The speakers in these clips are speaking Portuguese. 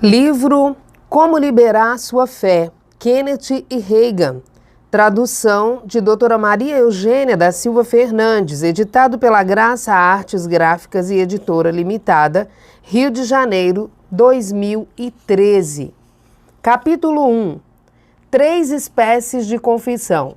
Livro Como Liberar Sua Fé, Kenneth e Reagan. Tradução de Doutora Maria Eugênia da Silva Fernandes, editado pela Graça Artes Gráficas e Editora Limitada, Rio de Janeiro, 2013. Capítulo 1. 3 espécies de confissão.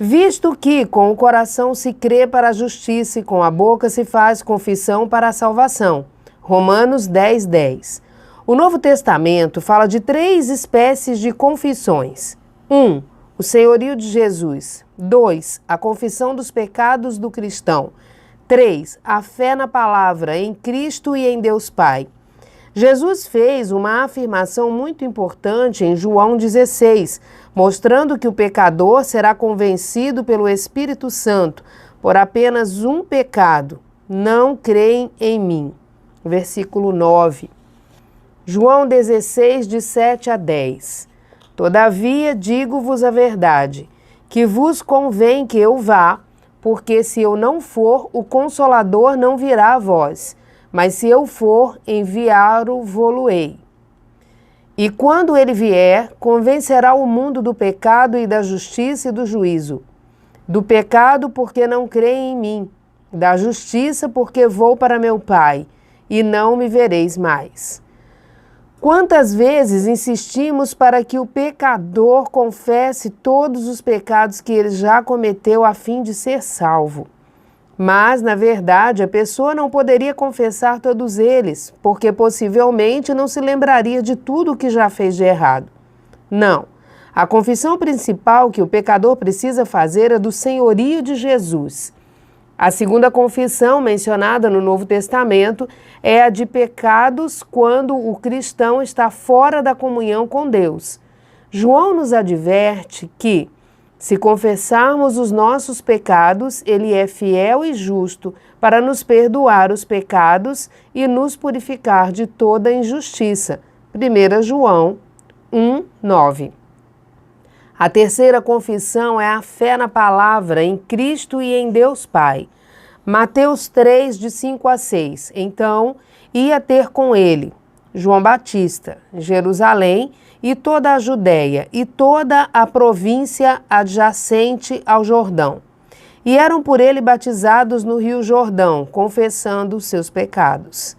Visto que com o coração se crê para a justiça e com a boca se faz confissão para a salvação. Romanos 10:10. O Novo Testamento fala de 3 espécies de confissões. 1. O senhorio de Jesus. 2. A confissão dos pecados do cristão. 3. A fé na palavra, em Cristo e em Deus Pai. Jesus fez uma afirmação muito importante em João 16, mostrando que o pecador será convencido pelo Espírito Santo por apenas um pecado: não creem em mim. Versículo 9. João 16, de 7 a 10. Todavia digo-vos a verdade, que vos convém que eu vá, porque se eu não for, o Consolador não virá a vós, mas se eu for, enviá-lo-vo-lo-ei. E quando ele vier, convencerá o mundo do pecado e da justiça e do juízo. Do pecado, porque não creem em mim, da justiça, porque vou para meu Pai, e não me vereis mais. Quantas vezes insistimos para que o pecador confesse todos os pecados que ele já cometeu a fim de ser salvo? Mas, na verdade, a pessoa não poderia confessar todos eles, porque possivelmente não se lembraria de tudo o que já fez de errado. Não. A confissão principal que o pecador precisa fazer é do senhorio de Jesus. A segunda confissão mencionada no Novo Testamento é a de pecados quando o cristão está fora da comunhão com Deus. João nos adverte que, se confessarmos os nossos pecados, ele é fiel e justo para nos perdoar os pecados e nos purificar de toda injustiça. 1 João 1:9. A terceira confissão é a fé na palavra, em Cristo e em Deus Pai. Mateus 3, de 5 a 6. Então, ia ter com ele João Batista, Jerusalém e toda a Judéia e toda a província adjacente ao Jordão. E eram por ele batizados no rio Jordão, confessando os seus pecados.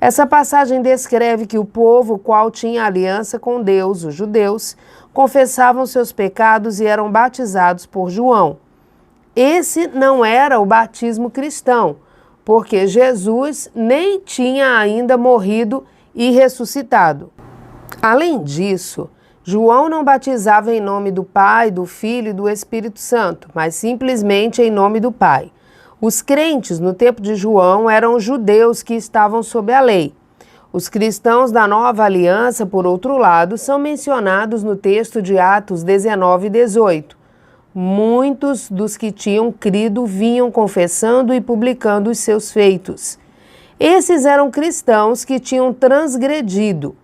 Essa passagem descreve que o povo, qual tinha aliança com Deus, os judeus, confessavam seus pecados e eram batizados por João. Esse não era o batismo cristão, porque Jesus nem tinha ainda morrido e ressuscitado. Além disso, João não batizava em nome do Pai, do Filho e do Espírito Santo, mas simplesmente em nome do Pai. Os crentes no tempo de João eram judeus que estavam sob a lei. Os cristãos da Nova Aliança, por outro lado, são mencionados no texto de Atos 19 e 18. Muitos dos que tinham crido vinham confessando e publicando os seus feitos. Esses eram cristãos que tinham transgredido.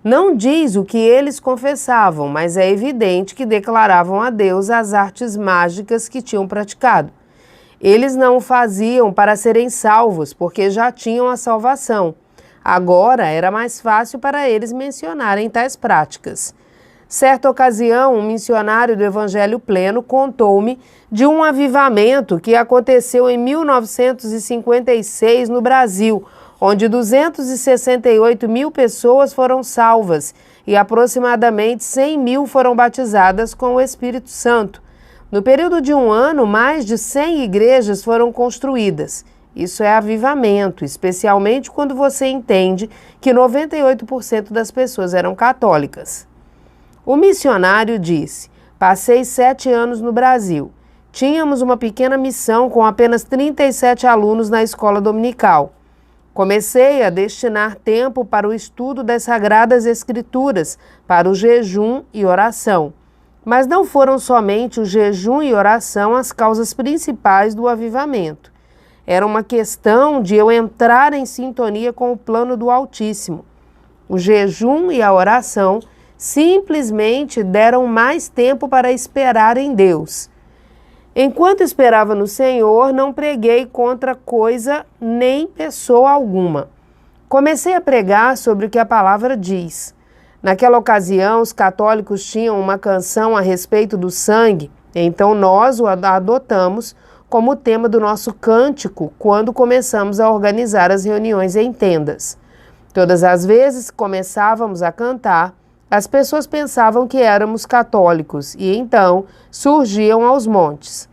Não diz o que eles confessavam, mas é evidente que declaravam a Deus as artes mágicas que tinham praticado. Eles não o faziam para serem salvos, porque já tinham a salvação. Agora era mais fácil para eles mencionarem tais práticas. Certa ocasião, um missionário do Evangelho Pleno contou-me de um avivamento que aconteceu em 1956 no Brasil, onde 268 mil pessoas foram salvas e aproximadamente 100 mil foram batizadas com o Espírito Santo. No período de um ano, mais de 100 igrejas foram construídas. Isso é avivamento, especialmente quando você entende que 98% das pessoas eram católicas. O missionário disse: passei 7 anos no Brasil. Tínhamos uma pequena missão com apenas 37 alunos na escola dominical. Comecei a destinar tempo para o estudo das Sagradas Escrituras, para o jejum e oração. Mas não foram somente o jejum e oração as causas principais do avivamento. Era uma questão de eu entrar em sintonia com o plano do Altíssimo. O jejum e a oração simplesmente deram mais tempo para esperar em Deus. Enquanto esperava no Senhor, não preguei contra coisa nem pessoa alguma. Comecei a pregar sobre o que a palavra diz. Naquela ocasião, os católicos tinham uma canção a respeito do sangue, então nós o adotamos como tema do nosso cântico quando começamos a organizar as reuniões em tendas. Todas as vezes que começávamos a cantar, as pessoas pensavam que éramos católicos e então surgiam aos montes.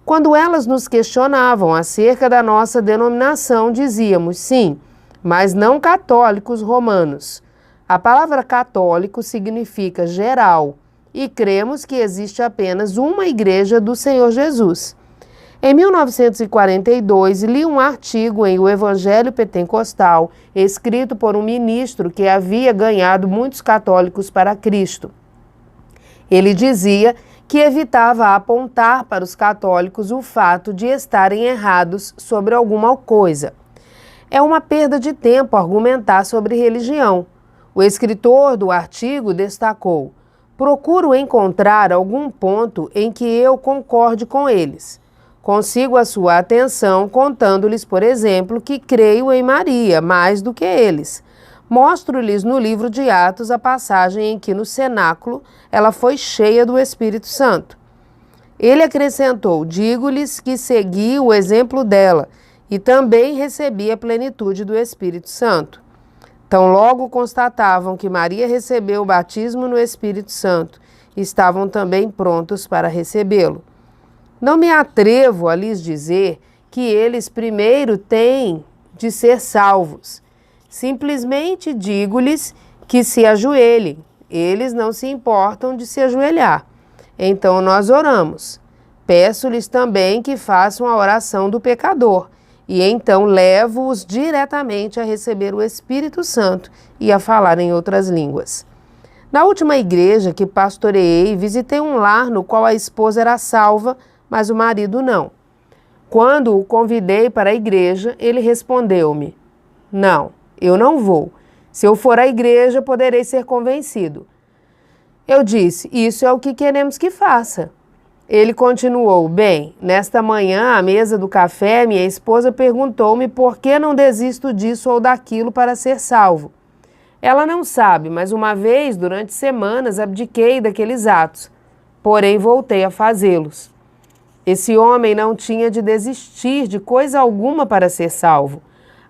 Quando elas nos questionavam acerca da nossa denominação, dizíamos sim, mas não católicos romanos. A palavra católico significa geral e cremos que existe apenas uma igreja do Senhor Jesus. Em 1942, li um artigo em O Evangelho Pentecostal, escrito por um ministro que havia ganhado muitos católicos para Cristo. Ele dizia que evitava apontar para os católicos o fato de estarem errados sobre alguma coisa. É uma perda de tempo argumentar sobre religião. O escritor do artigo destacou: procuro encontrar algum ponto em que eu concorde com eles. Consigo a sua atenção contando-lhes, por exemplo, que creio em Maria mais do que eles. Mostro-lhes no livro de Atos a passagem em que no cenáculo ela foi cheia do Espírito Santo. Ele acrescentou: digo-lhes que segui o exemplo dela e também recebi a plenitude do Espírito Santo. Tão logo constatavam que Maria recebeu o batismo no Espírito Santo, estavam também prontos para recebê-lo. Não me atrevo a lhes dizer que eles primeiro têm de ser salvos. Simplesmente digo-lhes que se ajoelhem. Eles não se importam de se ajoelhar. Então nós oramos. Peço-lhes também que façam a oração do pecador. E então levo-os diretamente a receber o Espírito Santo e a falar em outras línguas. Na última igreja que pastoreei, visitei um lar no qual a esposa era salva, mas o marido não. Quando o convidei para a igreja, ele respondeu-me: não, eu não vou. Se eu for à igreja, poderei ser convencido. Eu disse: isso é o que queremos que faça. Ele continuou: bem, nesta manhã, à mesa do café, minha esposa perguntou-me por que não desisto disso ou daquilo para ser salvo. Ela não sabe, mas uma vez, durante semanas, abdiquei daqueles atos, porém voltei a fazê-los. Esse homem não tinha de desistir de coisa alguma para ser salvo.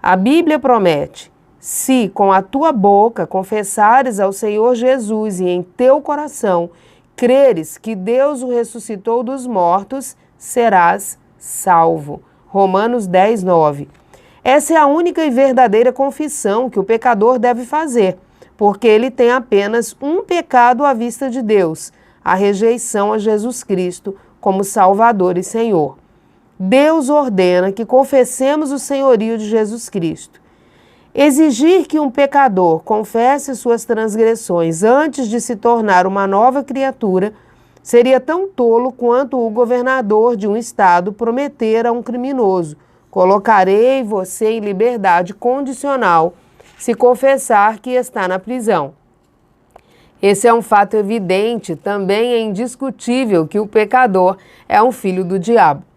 A Bíblia promete: se com a tua boca confessares ao Senhor Jesus e em teu coração creres que Deus o ressuscitou dos mortos, serás salvo. Romanos 10, 9. Essa é a única e verdadeira confissão que o pecador deve fazer, porque ele tem apenas um pecado à vista de Deus: a rejeição a Jesus Cristo como Salvador e Senhor. Deus ordena que confessemos o senhorio de Jesus Cristo. Exigir que um pecador confesse suas transgressões antes de se tornar uma nova criatura seria tão tolo quanto o governador de um estado prometer a um criminoso: colocarei você em liberdade condicional se confessar que está na prisão. Esse é um fato evidente, também é indiscutível que o pecador é um filho do diabo.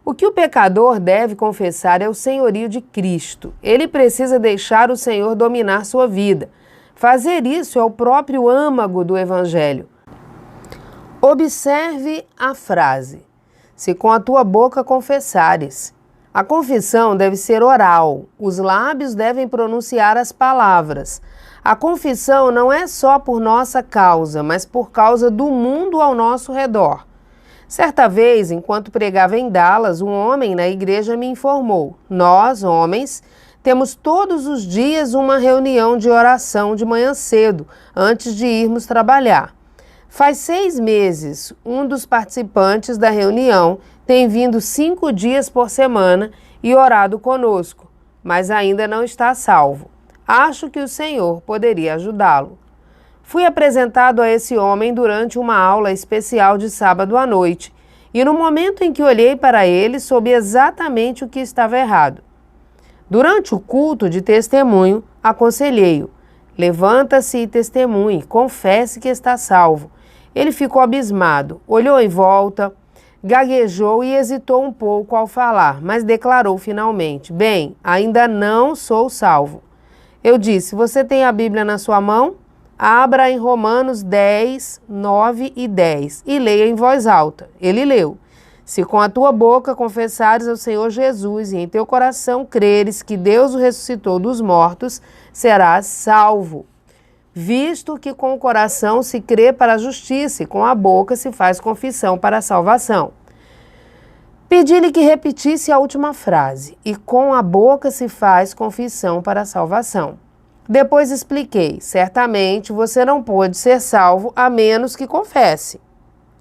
O que o pecador deve confessar é o senhorio de Cristo. Ele precisa deixar o Senhor dominar sua vida. Fazer isso é o próprio âmago do Evangelho. Observe a frase: se com a tua boca confessares. A confissão deve ser oral. Os lábios devem pronunciar as palavras. A confissão não é só por nossa causa, mas por causa do mundo ao nosso redor. Certa vez, enquanto pregava em Dallas, um homem na igreja me informou: nós, homens, temos todos os dias uma reunião de oração de manhã cedo, antes de irmos trabalhar. Faz 6 meses, um dos participantes da reunião tem vindo 5 dias por semana e orado conosco, mas ainda não está salvo. Acho que o Senhor poderia ajudá-lo. Fui apresentado a esse homem durante uma aula especial de sábado à noite, e no momento em que olhei para ele, soube exatamente o que estava errado. Durante o culto de testemunho, aconselhei-o: levanta-se e testemunhe, confesse que está salvo. Ele ficou abismado, olhou em volta, gaguejou e hesitou um pouco ao falar, mas declarou finalmente: bem, ainda não sou salvo. Eu disse: você tem a Bíblia na sua mão? Abra em Romanos 10, 9 e 10 e leia em voz alta. Ele leu: se com a tua boca confessares ao Senhor Jesus e em teu coração creres que Deus o ressuscitou dos mortos, serás salvo. Visto que com o coração se crê para a justiça e com a boca se faz confissão para a salvação. Pedi-lhe que repetisse a última frase: e com a boca se faz confissão para a salvação. Depois expliquei: certamente você não pode ser salvo a menos que confesse.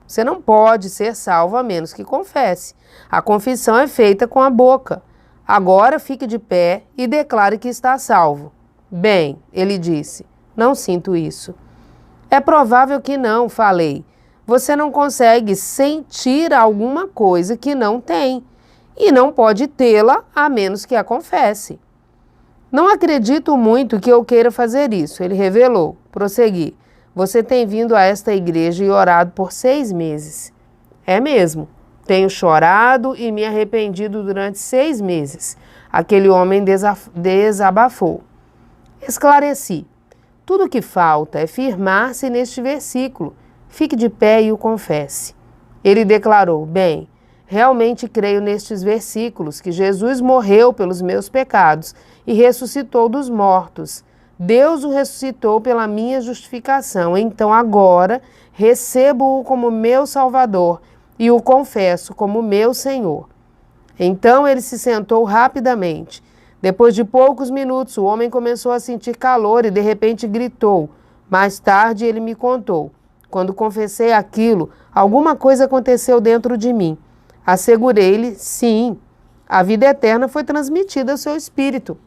Você não pode ser salvo a menos que confesse. A confissão é feita com a boca. Agora fique de pé e declare que está salvo. Bem, ele disse, não sinto isso. É provável que não, falei. Você não consegue sentir alguma coisa que não tem e não pode tê-la a menos que a confesse. Não acredito muito que eu queira fazer isso, ele revelou. Prossegui. Você tem vindo a esta igreja e orado por 6 meses. É mesmo. Tenho chorado e me arrependido durante 6 meses. Aquele homem desabafou. Esclareci. Tudo o que falta é firmar-se neste versículo. Fique de pé e o confesse. Ele declarou: bem, realmente creio nestes versículos, que Jesus morreu pelos meus pecados e ressuscitou dos mortos. Deus o ressuscitou pela minha justificação. Então agora recebo-o como meu Salvador e o confesso como meu Senhor. Então ele se sentou rapidamente. Depois de poucos minutos, o homem começou a sentir calor e de repente gritou. Mais tarde ele me contou. Quando confessei aquilo, alguma coisa aconteceu dentro de mim. Assegurei-lhe, sim, a vida eterna foi transmitida ao seu espírito.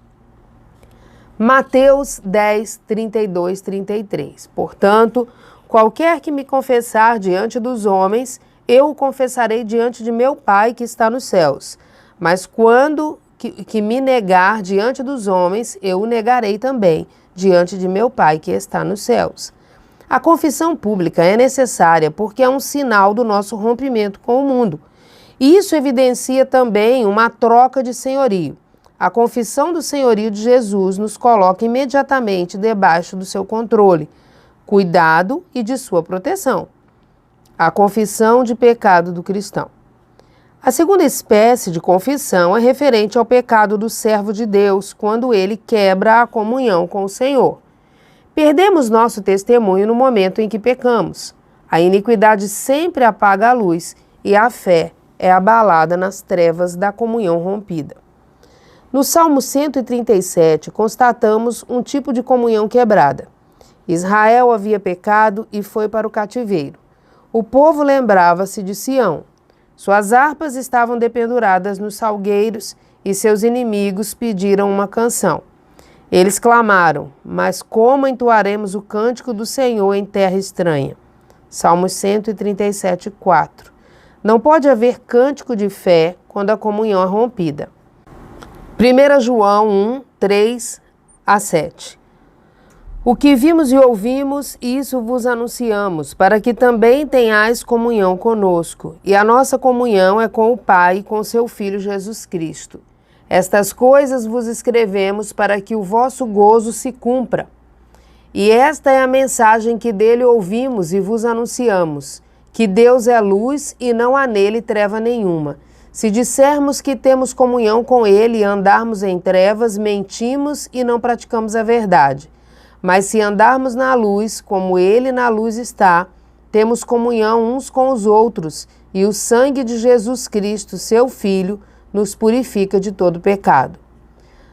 Mateus 10, 32, 33. Portanto, qualquer que me confessar diante dos homens, eu o confessarei diante de meu Pai que está nos céus. Mas quando que me negar diante dos homens, eu o negarei também diante de meu Pai que está nos céus. A confissão pública é necessária porque é um sinal do nosso rompimento com o mundo. Isso evidencia também uma troca de senhorio. A confissão do senhorio de Jesus nos coloca imediatamente debaixo do seu controle, cuidado e de sua proteção. A confissão de pecado do cristão. A segunda espécie de confissão é referente ao pecado do servo de Deus, quando ele quebra a comunhão com o Senhor. Perdemos nosso testemunho no momento em que pecamos. A iniquidade sempre apaga a luz e a fé é abalada nas trevas da comunhão rompida. No Salmo 137, constatamos um tipo de comunhão quebrada. Israel havia pecado e foi para o cativeiro. O povo lembrava-se de Sião. Suas harpas estavam dependuradas nos salgueiros e seus inimigos pediram uma canção. Eles clamaram, mas como entoaremos o cântico do Senhor em terra estranha? Salmos 137, 4. Não pode haver cântico de fé quando a comunhão é rompida. 1 João 1, 3 a 7. O que vimos e ouvimos, isso vos anunciamos, para que também tenhais comunhão conosco. E a nossa comunhão é com o Pai e com seu Filho Jesus Cristo. Estas coisas vos escrevemos para que o vosso gozo se cumpra. E esta é a mensagem que dele ouvimos e vos anunciamos, que Deus é luz e não há nele treva nenhuma. Se dissermos que temos comunhão com ele e andarmos em trevas, mentimos e não praticamos a verdade. Mas se andarmos na luz, como ele na luz está, temos comunhão uns com os outros, e o sangue de Jesus Cristo, seu Filho, nos purifica de todo pecado.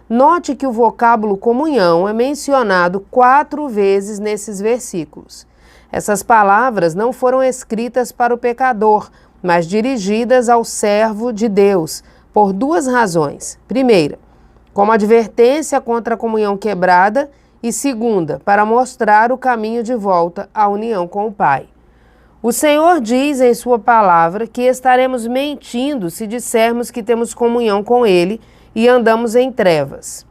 Note que o vocábulo comunhão é mencionado 4 vezes nesses versículos. Essas palavras não foram escritas para o pecador, mas dirigidas ao servo de Deus, por 2 razões. Primeira, como advertência contra a comunhão quebrada, e segunda, para mostrar o caminho de volta à união com o Pai. O Senhor diz em sua palavra que estaremos mentindo se dissermos que temos comunhão com ele e andamos em trevas.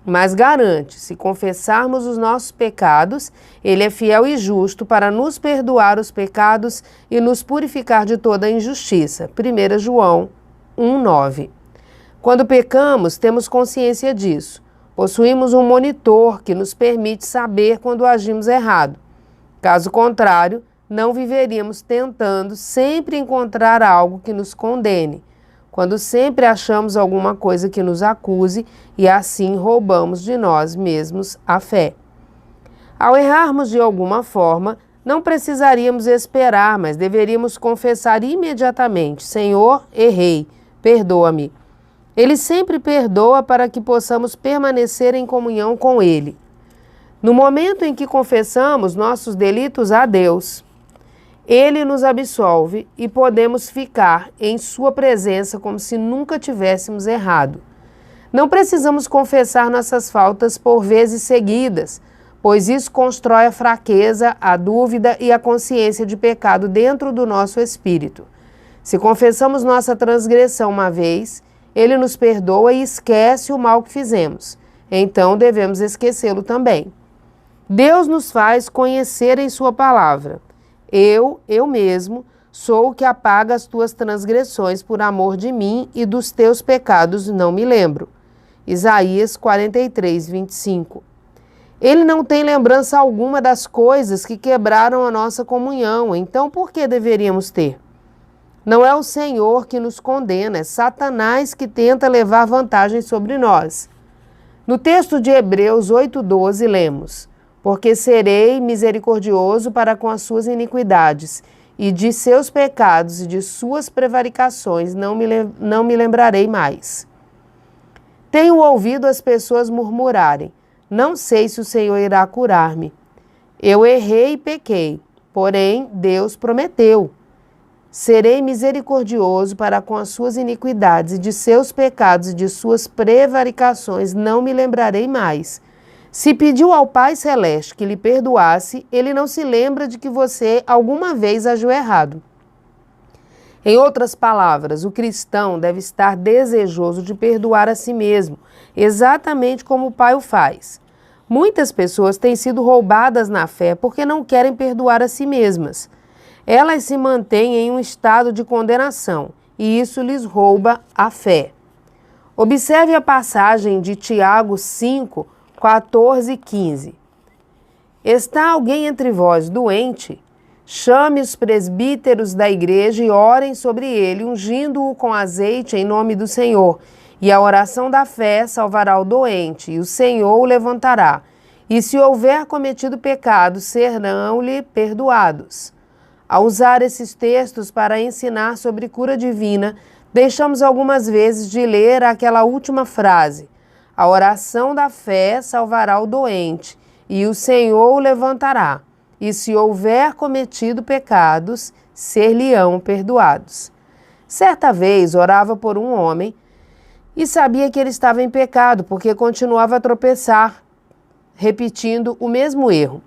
Mas garante, se confessarmos os nossos pecados, ele é fiel e justo para nos perdoar os pecados e nos purificar de toda a injustiça. 1 João 1,9. Quando pecamos, temos consciência disso. Possuímos um monitor que nos permite saber quando agimos errado. Caso contrário, não viveríamos tentando sempre encontrar algo que nos condene, quando sempre achamos alguma coisa que nos acuse e assim roubamos de nós mesmos a fé. Ao errarmos de alguma forma, não precisaríamos esperar, mas deveríamos confessar imediatamente: Senhor, errei, perdoa-me. Ele sempre perdoa para que possamos permanecer em comunhão com Ele. No momento em que confessamos nossos delitos a Deus, Ele nos absolve e podemos ficar em Sua presença como se nunca tivéssemos errado. Não precisamos confessar nossas faltas por vezes seguidas, pois isso constrói a fraqueza, a dúvida e a consciência de pecado dentro do nosso espírito. Se confessamos nossa transgressão uma vez, Ele nos perdoa e esquece o mal que fizemos. Então devemos esquecê-lo também. Deus nos faz conhecer em Sua palavra. Eu mesmo, sou o que apaga as tuas transgressões por amor de mim e dos teus pecados não me lembro. Isaías 43, 25. Ele não tem lembrança alguma das coisas que quebraram a nossa comunhão, então por que deveríamos ter? Não é o Senhor que nos condena, é Satanás que tenta levar vantagem sobre nós. No texto de Hebreus 8,12 lemos: porque serei misericordioso para com as suas iniquidades, e de seus pecados e de suas prevaricações não me lembrarei mais. Tenho ouvido as pessoas murmurarem: não sei se o Senhor irá curar-me. Eu errei e pequei, porém Deus prometeu: serei misericordioso para com as suas iniquidades, e de seus pecados e de suas prevaricações não me lembrarei mais. Se pediu ao Pai Celeste que lhe perdoasse, Ele não se lembra de que você alguma vez agiu errado. Em outras palavras, o cristão deve estar desejoso de perdoar a si mesmo, exatamente como o Pai o faz. Muitas pessoas têm sido roubadas na fé porque não querem perdoar a si mesmas. Elas se mantêm em um estado de condenação e isso lhes rouba a fé. Observe a passagem de Tiago 5, 14 e 15. Está alguém entre vós doente? Chame os presbíteros da igreja e orem sobre ele, ungindo-o com azeite em nome do Senhor. E a oração da fé salvará o doente, e o Senhor o levantará. E se houver cometido pecado, serão-lhe perdoados. Ao usar esses textos para ensinar sobre cura divina, deixamos algumas vezes de ler aquela última frase: a oração da fé salvará o doente, e o Senhor o levantará. E se houver cometido pecados, ser-lhe-ão perdoados. Certa vez orava por um homem e sabia que ele estava em pecado, porque continuava a tropeçar, repetindo o mesmo erro.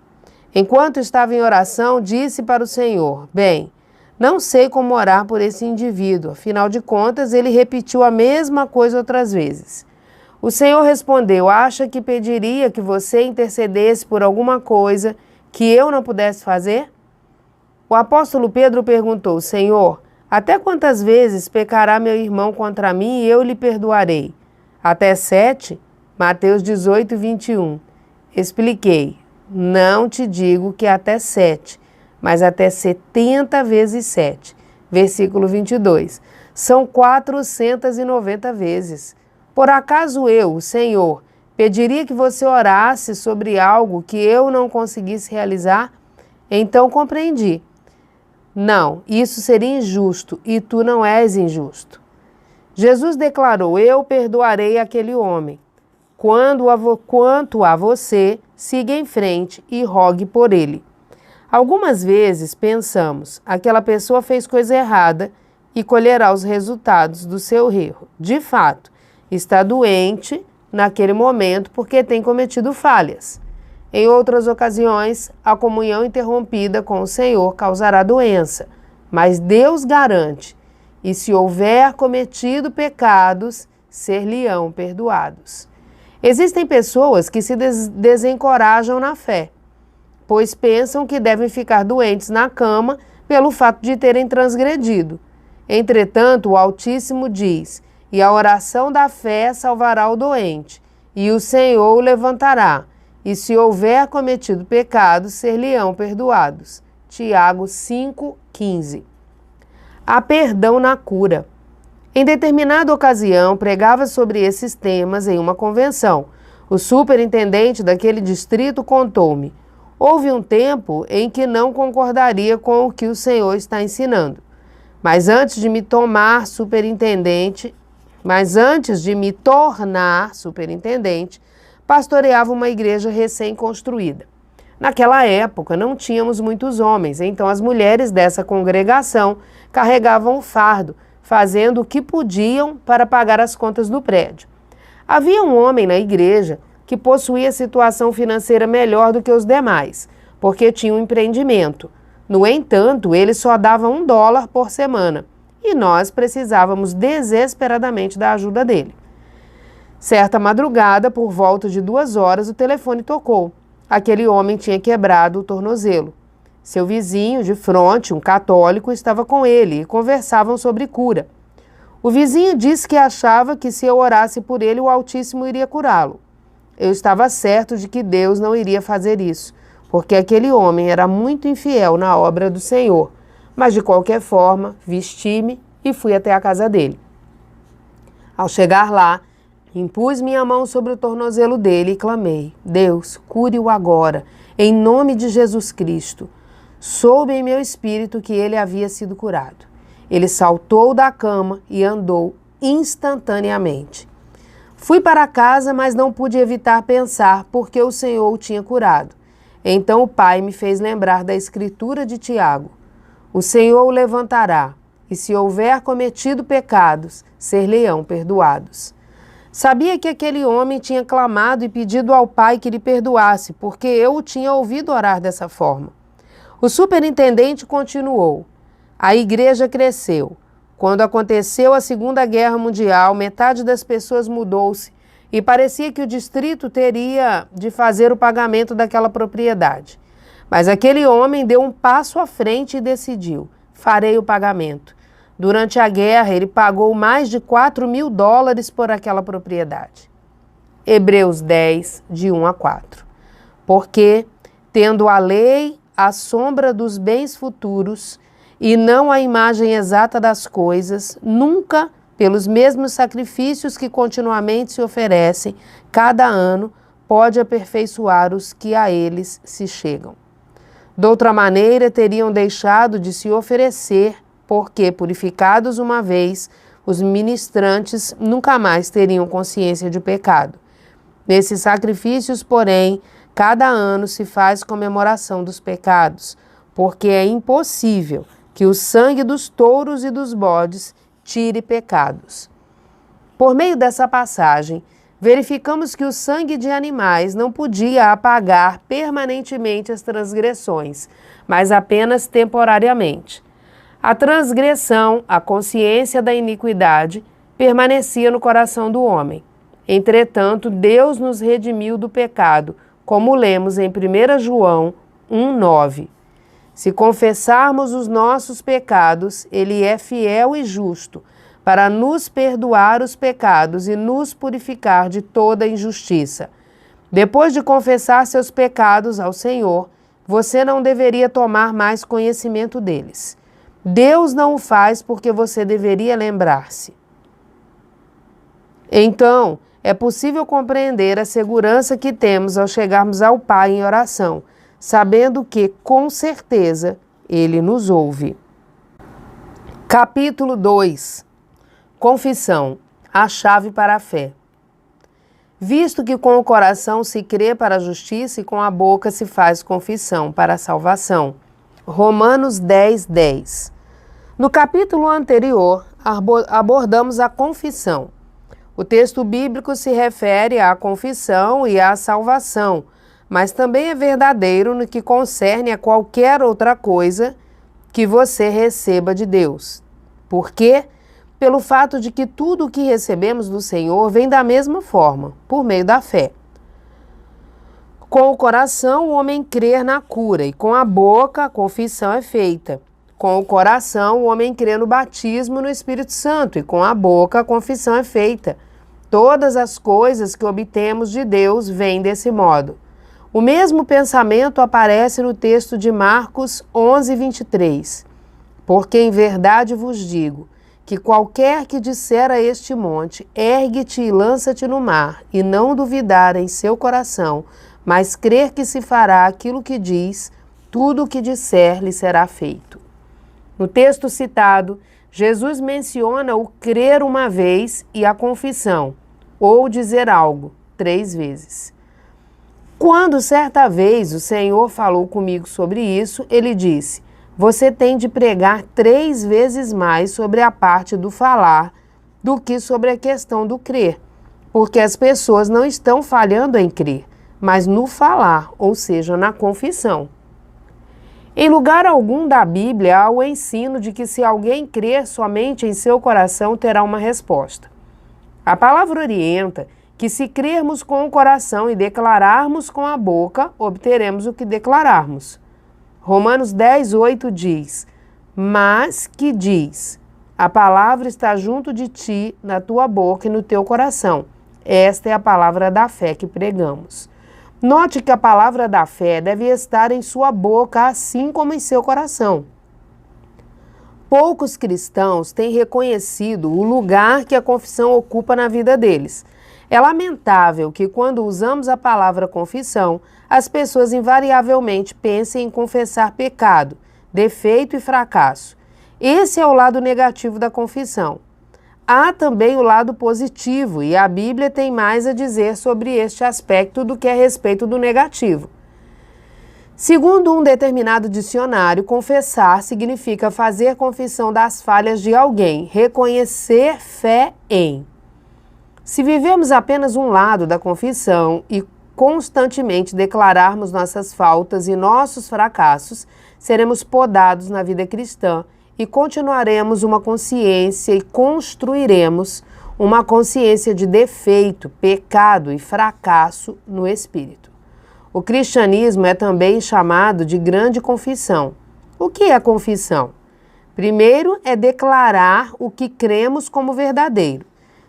Enquanto estava em oração, disse para o Senhor: bem, não sei como orar por esse indivíduo, afinal de contas, ele repetiu a mesma coisa outras vezes. O Senhor respondeu: acha que pediria que você intercedesse por alguma coisa que eu não pudesse fazer? O apóstolo Pedro perguntou: Senhor, até quantas vezes pecará meu irmão contra mim e eu lhe perdoarei? Até 7? Mateus 18, 21. Expliquei: não te digo que até 7, mas até 70 vezes 7. Versículo 22. São 490 vezes. Por acaso eu, o Senhor, pediria que você orasse sobre algo que eu não conseguisse realizar? Então compreendi. Não, isso seria injusto e tu não és injusto. Jesus declarou: eu perdoarei aquele homem. Quanto a você, siga em frente e rogue por ele. Algumas vezes pensamos: aquela pessoa fez coisa errada e colherá os resultados do seu erro. De fato, está doente naquele momento porque tem cometido falhas. Em outras ocasiões, a comunhão interrompida com o Senhor causará doença, mas Deus garante: e se houver cometido pecados, ser-lhe-ão perdoados. Existem pessoas que se desencorajam na fé, pois pensam que devem ficar doentes na cama pelo fato de terem transgredido. Entretanto, o Altíssimo diz: e a oração da fé salvará o doente, e o Senhor o levantará, e se houver cometido pecados, ser-lhe-ão perdoados. Tiago 5,15. Há perdão na cura. Em determinada ocasião, pregava sobre esses temas em uma convenção. O superintendente daquele distrito contou-me: houve um tempo em que não concordaria com o que o Senhor está ensinando. Mas antes de me tornar superintendente, pastoreava uma igreja recém-construída. Naquela época não tínhamos muitos homens, então as mulheres dessa congregação carregavam o fardo, fazendo o que podiam para pagar as contas do prédio. Havia um homem na igreja que possuía situação financeira melhor do que os demais, porque tinha um empreendimento. No entanto, ele só dava $1 por semana, e nós precisávamos desesperadamente da ajuda dele. Certa madrugada, por volta de 2 horas, o telefone tocou. Aquele homem tinha quebrado o tornozelo. Seu vizinho de fronte, um católico, estava com ele e conversavam sobre cura. O vizinho disse que achava que se eu orasse por ele, o Altíssimo iria curá-lo. Eu estava certo de que Deus não iria fazer isso, porque aquele homem era muito infiel na obra do Senhor. Mas, de qualquer forma, vesti-me e fui até a casa dele. Ao chegar lá, impus minha mão sobre o tornozelo dele e clamei: Deus, cure-o agora, em nome de Jesus Cristo. Soube em meu espírito que ele havia sido curado. Ele saltou da cama e andou instantaneamente. Fui para casa, mas não pude evitar pensar porque o Senhor o tinha curado. Então o Pai me fez lembrar da escritura de Tiago: o Senhor o levantará, e se houver cometido pecados, ser-lhe-ão perdoados. Sabia que aquele homem tinha clamado e pedido ao Pai que lhe perdoasse, porque eu o tinha ouvido orar dessa forma. O superintendente continuou: a igreja cresceu. Quando aconteceu a Segunda Guerra Mundial, metade das pessoas mudou-se e parecia que o distrito teria de fazer o pagamento daquela propriedade. Mas aquele homem deu um passo à frente e decidiu: farei o pagamento. Durante a guerra, ele pagou mais de $4.000 por aquela propriedade. Hebreus 10, de 1 a 4. Porque, tendo a lei a sombra dos bens futuros e não a imagem exata das coisas, nunca, pelos mesmos sacrifícios que continuamente se oferecem cada ano, pode aperfeiçoar os que a eles se chegam. Doutra maneira, teriam deixado de se oferecer, porque, purificados uma vez, os ministrantes nunca mais teriam consciência de pecado. Nesses sacrifícios, porém, cada ano se faz comemoração dos pecados, porque é impossível que o sangue dos touros e dos bodes tire pecados. Por meio dessa passagem, verificamos que o sangue de animais não podia apagar permanentemente as transgressões, mas apenas temporariamente. A transgressão, a consciência da iniquidade, permanecia no coração do homem. Entretanto, Deus nos redimiu do pecado, como lemos em 1 João 1,9. Se confessarmos os nossos pecados, Ele é fiel e justo para nos perdoar os pecados e nos purificar de toda injustiça. Depois de confessar seus pecados ao Senhor, você não deveria tomar mais conhecimento deles. Deus não o faz porque você deveria lembrar-se. Então, é possível compreender a segurança que temos ao chegarmos ao Pai em oração, sabendo que, com certeza, Ele nos ouve. Capítulo 2. Confissão, a chave para a fé. Visto que com o coração se crê para a justiça e com a boca se faz confissão para a salvação. Romanos 10, 10. No capítulo anterior, abordamos a confissão. O texto bíblico se refere à confissão e à salvação, mas também é verdadeiro no que concerne a qualquer outra coisa que você receba de Deus. Por quê? Pelo fato de que tudo o que recebemos do Senhor vem da mesma forma, por meio da fé. Com o coração, o homem crê na cura, e com a boca, a confissão é feita. Com o coração, o homem crê no batismo no Espírito Santo, e com a boca, a confissão é feita. Todas as coisas que obtemos de Deus vêm desse modo. O mesmo pensamento aparece no texto de Marcos 11, 23. Porque em verdade vos digo, que qualquer que disser a este monte, ergue-te e lança-te no mar, e não duvidar em seu coração, mas crer que se fará aquilo que diz, tudo o que disser lhe será feito. No texto citado, Jesus menciona o crer uma vez e a confissão, ou dizer algo, 3 vezes. Quando certa vez o Senhor falou comigo sobre isso, ele disse: você tem de pregar 3 vezes mais sobre a parte do falar do que sobre a questão do crer, porque as pessoas não estão falhando em crer, mas no falar, ou seja, na confissão. Em lugar algum da Bíblia há o ensino de que se alguém crer somente em seu coração terá uma resposta. A palavra orienta que se crermos com o coração e declararmos com a boca, obteremos o que declararmos. Romanos 10, 8 diz, mas que diz, a palavra está junto de ti, na tua boca e no teu coração. Esta é a palavra da fé que pregamos. Note que a palavra da fé deve estar em sua boca, assim como em seu coração. Poucos cristãos têm reconhecido o lugar que a confissão ocupa na vida deles. É lamentável que, quando usamos a palavra confissão, as pessoas invariavelmente pensem em confessar pecado, defeito e fracasso. Esse é o lado negativo da confissão. Há também o lado positivo, e a Bíblia tem mais a dizer sobre este aspecto do que a respeito do negativo. Segundo um determinado dicionário, confessar significa fazer confissão das falhas de alguém, reconhecer fé em. Se vivemos apenas um lado da confissão e constantemente declararmos nossas faltas e nossos fracassos, seremos podados na vida cristã e continuaremos uma consciência e construiremos uma consciência de defeito, pecado e fracasso no espírito. O cristianismo é também chamado de grande confissão. O que é confissão? Primeiro, é declarar o que cremos como verdadeiro.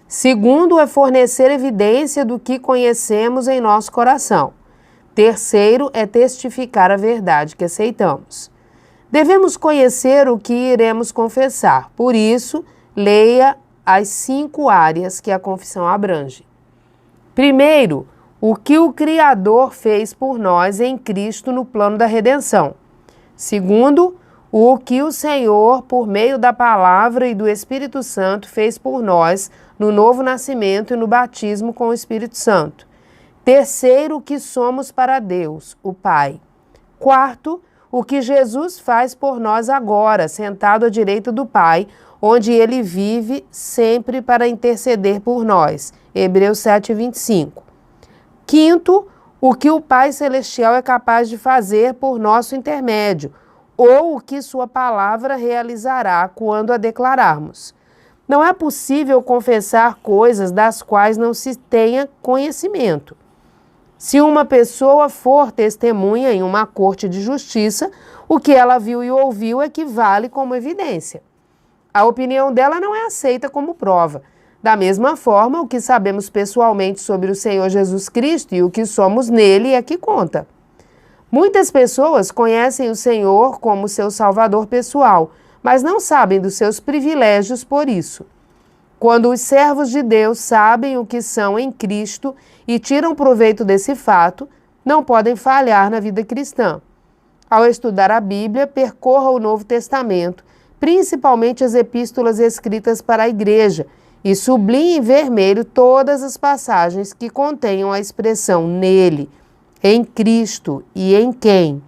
Segundo, é fornecer evidência do que conhecemos em nosso coração. Terceiro, é testificar a verdade que aceitamos. Devemos conhecer o que iremos confessar, por isso, leia as 5 áreas que a confissão abrange. Primeiro, o que o Criador fez por nós em Cristo no plano da redenção. Segundo, o que o Senhor, por meio da palavra e do Espírito Santo, fez por nós no novo nascimento e no batismo com o Espírito Santo. Terceiro, o que somos para Deus, o Pai. Quarto, o que Jesus faz por nós agora, sentado à direita do Pai, onde Ele vive sempre para interceder por nós. Hebreus 7, 25. Quinto, o que o Pai Celestial é capaz de fazer por nosso intermédio, ou o que sua palavra realizará quando a declararmos. Não é possível confessar coisas das quais não se tenha conhecimento. Se uma pessoa for testemunha em uma corte de justiça, o que ela viu e ouviu equivale como evidência. A opinião dela não é aceita como prova. Da mesma forma, o que sabemos pessoalmente sobre o Senhor Jesus Cristo e o que somos nele é que conta. Muitas pessoas conhecem o Senhor como seu Salvador pessoal, mas não sabem dos seus privilégios por isso. Quando os servos de Deus sabem o que são em Cristo e tiram proveito desse fato, não podem falhar na vida cristã. Ao estudar a Bíblia, percorra o Novo Testamento, principalmente as epístolas escritas para a igreja, e sublinhe em vermelho todas as passagens que contenham a expressão nele, em Cristo e em quem.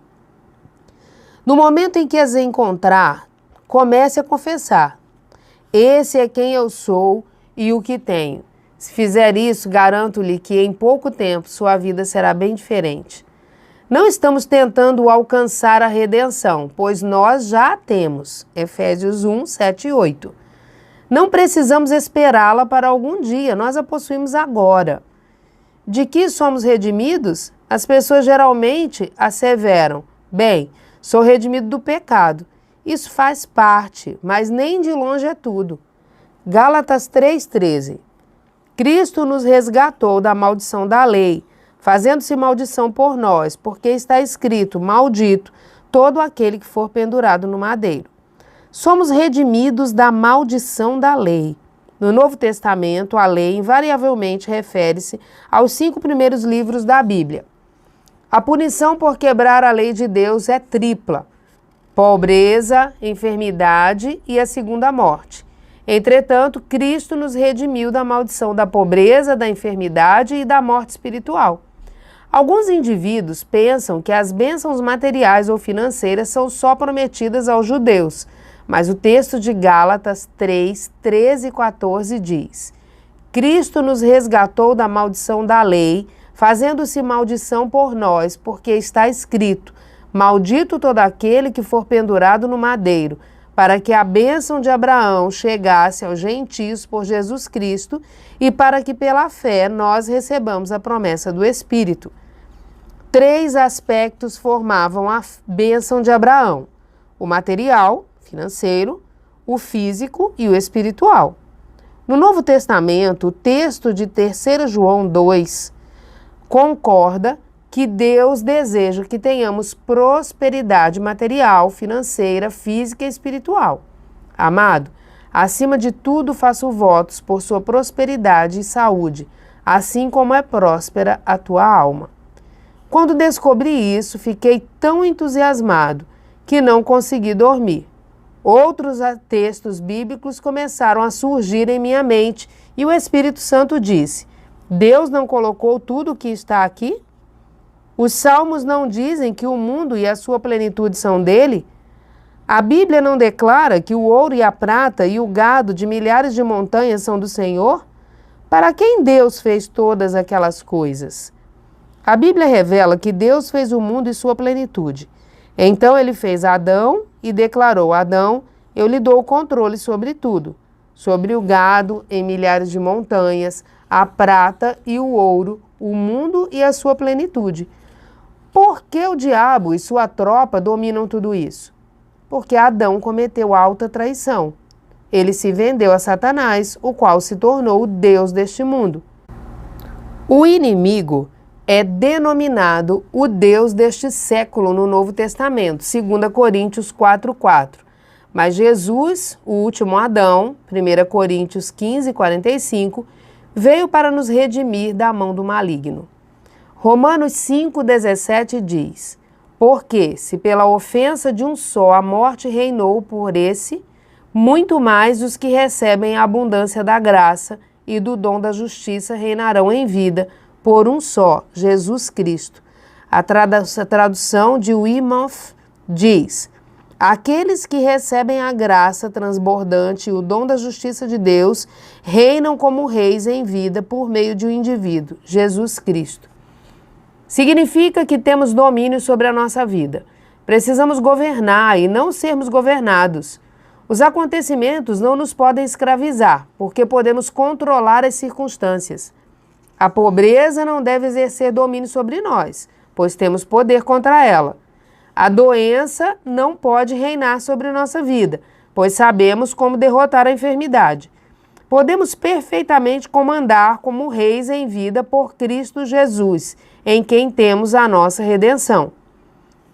No momento em que as encontrar, comece a confessar. Esse é quem eu sou e o que tenho. Se fizer isso, garanto-lhe que em pouco tempo sua vida será bem diferente. Não estamos tentando alcançar a redenção, pois nós já a temos. Efésios 1, 7 e 8. Não precisamos esperá-la para algum dia, nós a possuímos agora. De que somos redimidos? As pessoas geralmente asseveram: bem, sou redimido do pecado. Isso faz parte, mas nem de longe é tudo. Gálatas 3,13. Cristo nos resgatou da maldição da lei, fazendo-se maldição por nós, porque está escrito: maldito todo aquele que for pendurado no madeiro. Somos redimidos da maldição da lei. No Novo Testamento, a lei invariavelmente refere-se aos 5 primeiros livros da Bíblia. A punição por quebrar a lei de Deus é tripla: pobreza, enfermidade e a segunda morte. Entretanto, Cristo nos redimiu da maldição da pobreza, da enfermidade e da morte espiritual. Alguns indivíduos pensam que as bênçãos materiais ou financeiras são só prometidas aos judeus, mas o texto de Gálatas 3, 13 e 14 diz: Cristo nos resgatou da maldição da lei, fazendo-se maldição por nós, porque está escrito: maldito todo aquele que for pendurado no madeiro, para que a bênção de Abraão chegasse aos gentios por Jesus Cristo e para que pela fé nós recebamos a promessa do Espírito. 3 aspectos formavam a bênção de Abraão: o material, financeiro, o físico e o espiritual. No Novo Testamento, o texto de 3 João 2 concorda que Deus deseja que tenhamos prosperidade material, financeira, física e espiritual. Amado, acima de tudo faço votos por sua prosperidade e saúde, assim como é próspera a tua alma. Quando descobri isso, fiquei tão entusiasmado que não consegui dormir. Outros textos bíblicos começaram a surgir em minha mente e o Espírito Santo disse: Deus não colocou tudo o que está aqui? Os salmos não dizem que o mundo e a sua plenitude são dele? A Bíblia não declara que o ouro e a prata e o gado de milhares de montanhas são do Senhor? Para quem Deus fez todas aquelas coisas? A Bíblia revela que Deus fez o mundo e sua plenitude. Então ele fez Adão e declarou: Adão, eu lhe dou o controle sobre tudo, sobre o gado em milhares de montanhas, a prata e o ouro, o mundo e a sua plenitude. Por que o diabo e sua tropa dominam tudo isso? Porque Adão cometeu alta traição. Ele se vendeu a Satanás, o qual se tornou o Deus deste mundo. O inimigo é denominado o Deus deste século no Novo Testamento, 2 Coríntios 4:4. Mas Jesus, o último Adão, 1 Coríntios 15:45, veio para nos redimir da mão do maligno. Romanos 5:17 diz: Porque, se pela ofensa de um só a morte reinou por esse, muito mais os que recebem a abundância da graça e do dom da justiça reinarão em vida por um só, Jesus Cristo. A tradução de Weymouth diz: Aqueles que recebem a graça transbordante e o dom da justiça de Deus reinam como reis em vida por meio de um indivíduo, Jesus Cristo. Significa que temos domínio sobre a nossa vida. Precisamos governar e não sermos governados. Os acontecimentos não nos podem escravizar, porque podemos controlar as circunstâncias. A pobreza não deve exercer domínio sobre nós, pois temos poder contra ela. A doença não pode reinar sobre nossa vida, pois sabemos como derrotar a enfermidade. Podemos perfeitamente comandar como reis em vida por Cristo Jesus, em quem temos a nossa redenção.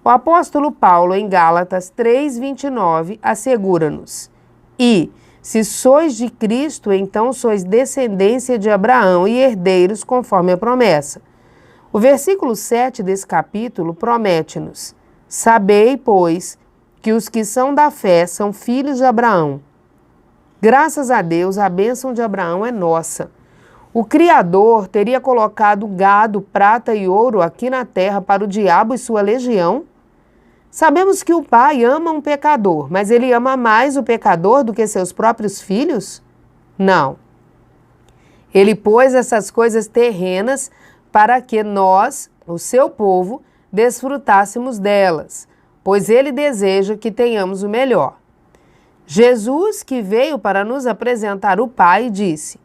O apóstolo Paulo, em Gálatas 3:29, assegura-nos: E, se sois de Cristo, então sois descendência de Abraão e herdeiros conforme a promessa. O versículo 7 desse capítulo promete-nos: Sabei, pois, que os que são da fé são filhos de Abraão. Graças a Deus, a bênção de Abraão é nossa. O Criador teria colocado gado, prata e ouro aqui na terra para o diabo e sua legião? Sabemos que o pai ama um pecador, mas ele ama mais o pecador do que seus próprios filhos? Não. Ele pôs essas coisas terrenas para que nós, o seu povo, desfrutássemos delas, pois ele deseja que tenhamos o melhor. Jesus, que veio para nos apresentar o Pai, disse: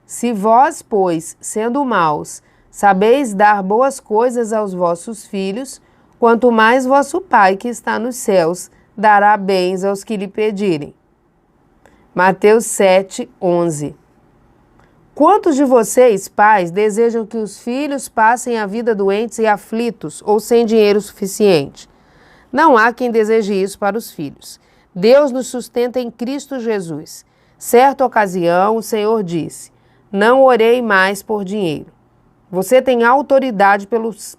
Se vós, pois, sendo maus, sabeis dar boas coisas aos vossos filhos, quanto mais vosso Pai que está nos céus dará bens aos que lhe pedirem. Mateus 7:11. Quantos de vocês, pais, desejam que os filhos passem a vida doentes e aflitos ou sem dinheiro suficiente? Não há quem deseje isso para os filhos. Deus nos sustenta em Cristo Jesus. Certa ocasião, o Senhor disse: não orei mais por dinheiro. Você tem autoridade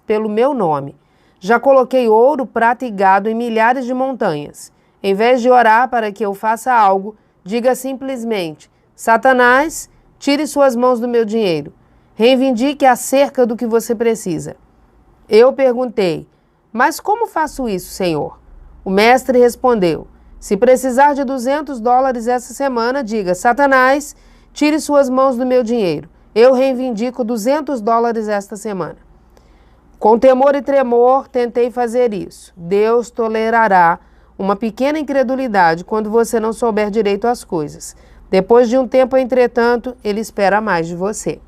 pelo meu nome. Já coloquei ouro, prata e gado em milhares de montanhas. Em vez de orar para que eu faça algo, diga simplesmente: Satanás, tire suas mãos do meu dinheiro. Reivindique acerca do que você precisa. Eu perguntei: mas como faço isso, Senhor? O mestre respondeu: se precisar de $200 essa semana, diga: Satanás, tire suas mãos do meu dinheiro. Eu reivindico $200 esta semana. Com temor e tremor, tentei fazer isso. Deus tolerará uma pequena incredulidade quando você não souber direito as coisas. Depois de um tempo, entretanto, ele espera mais de você.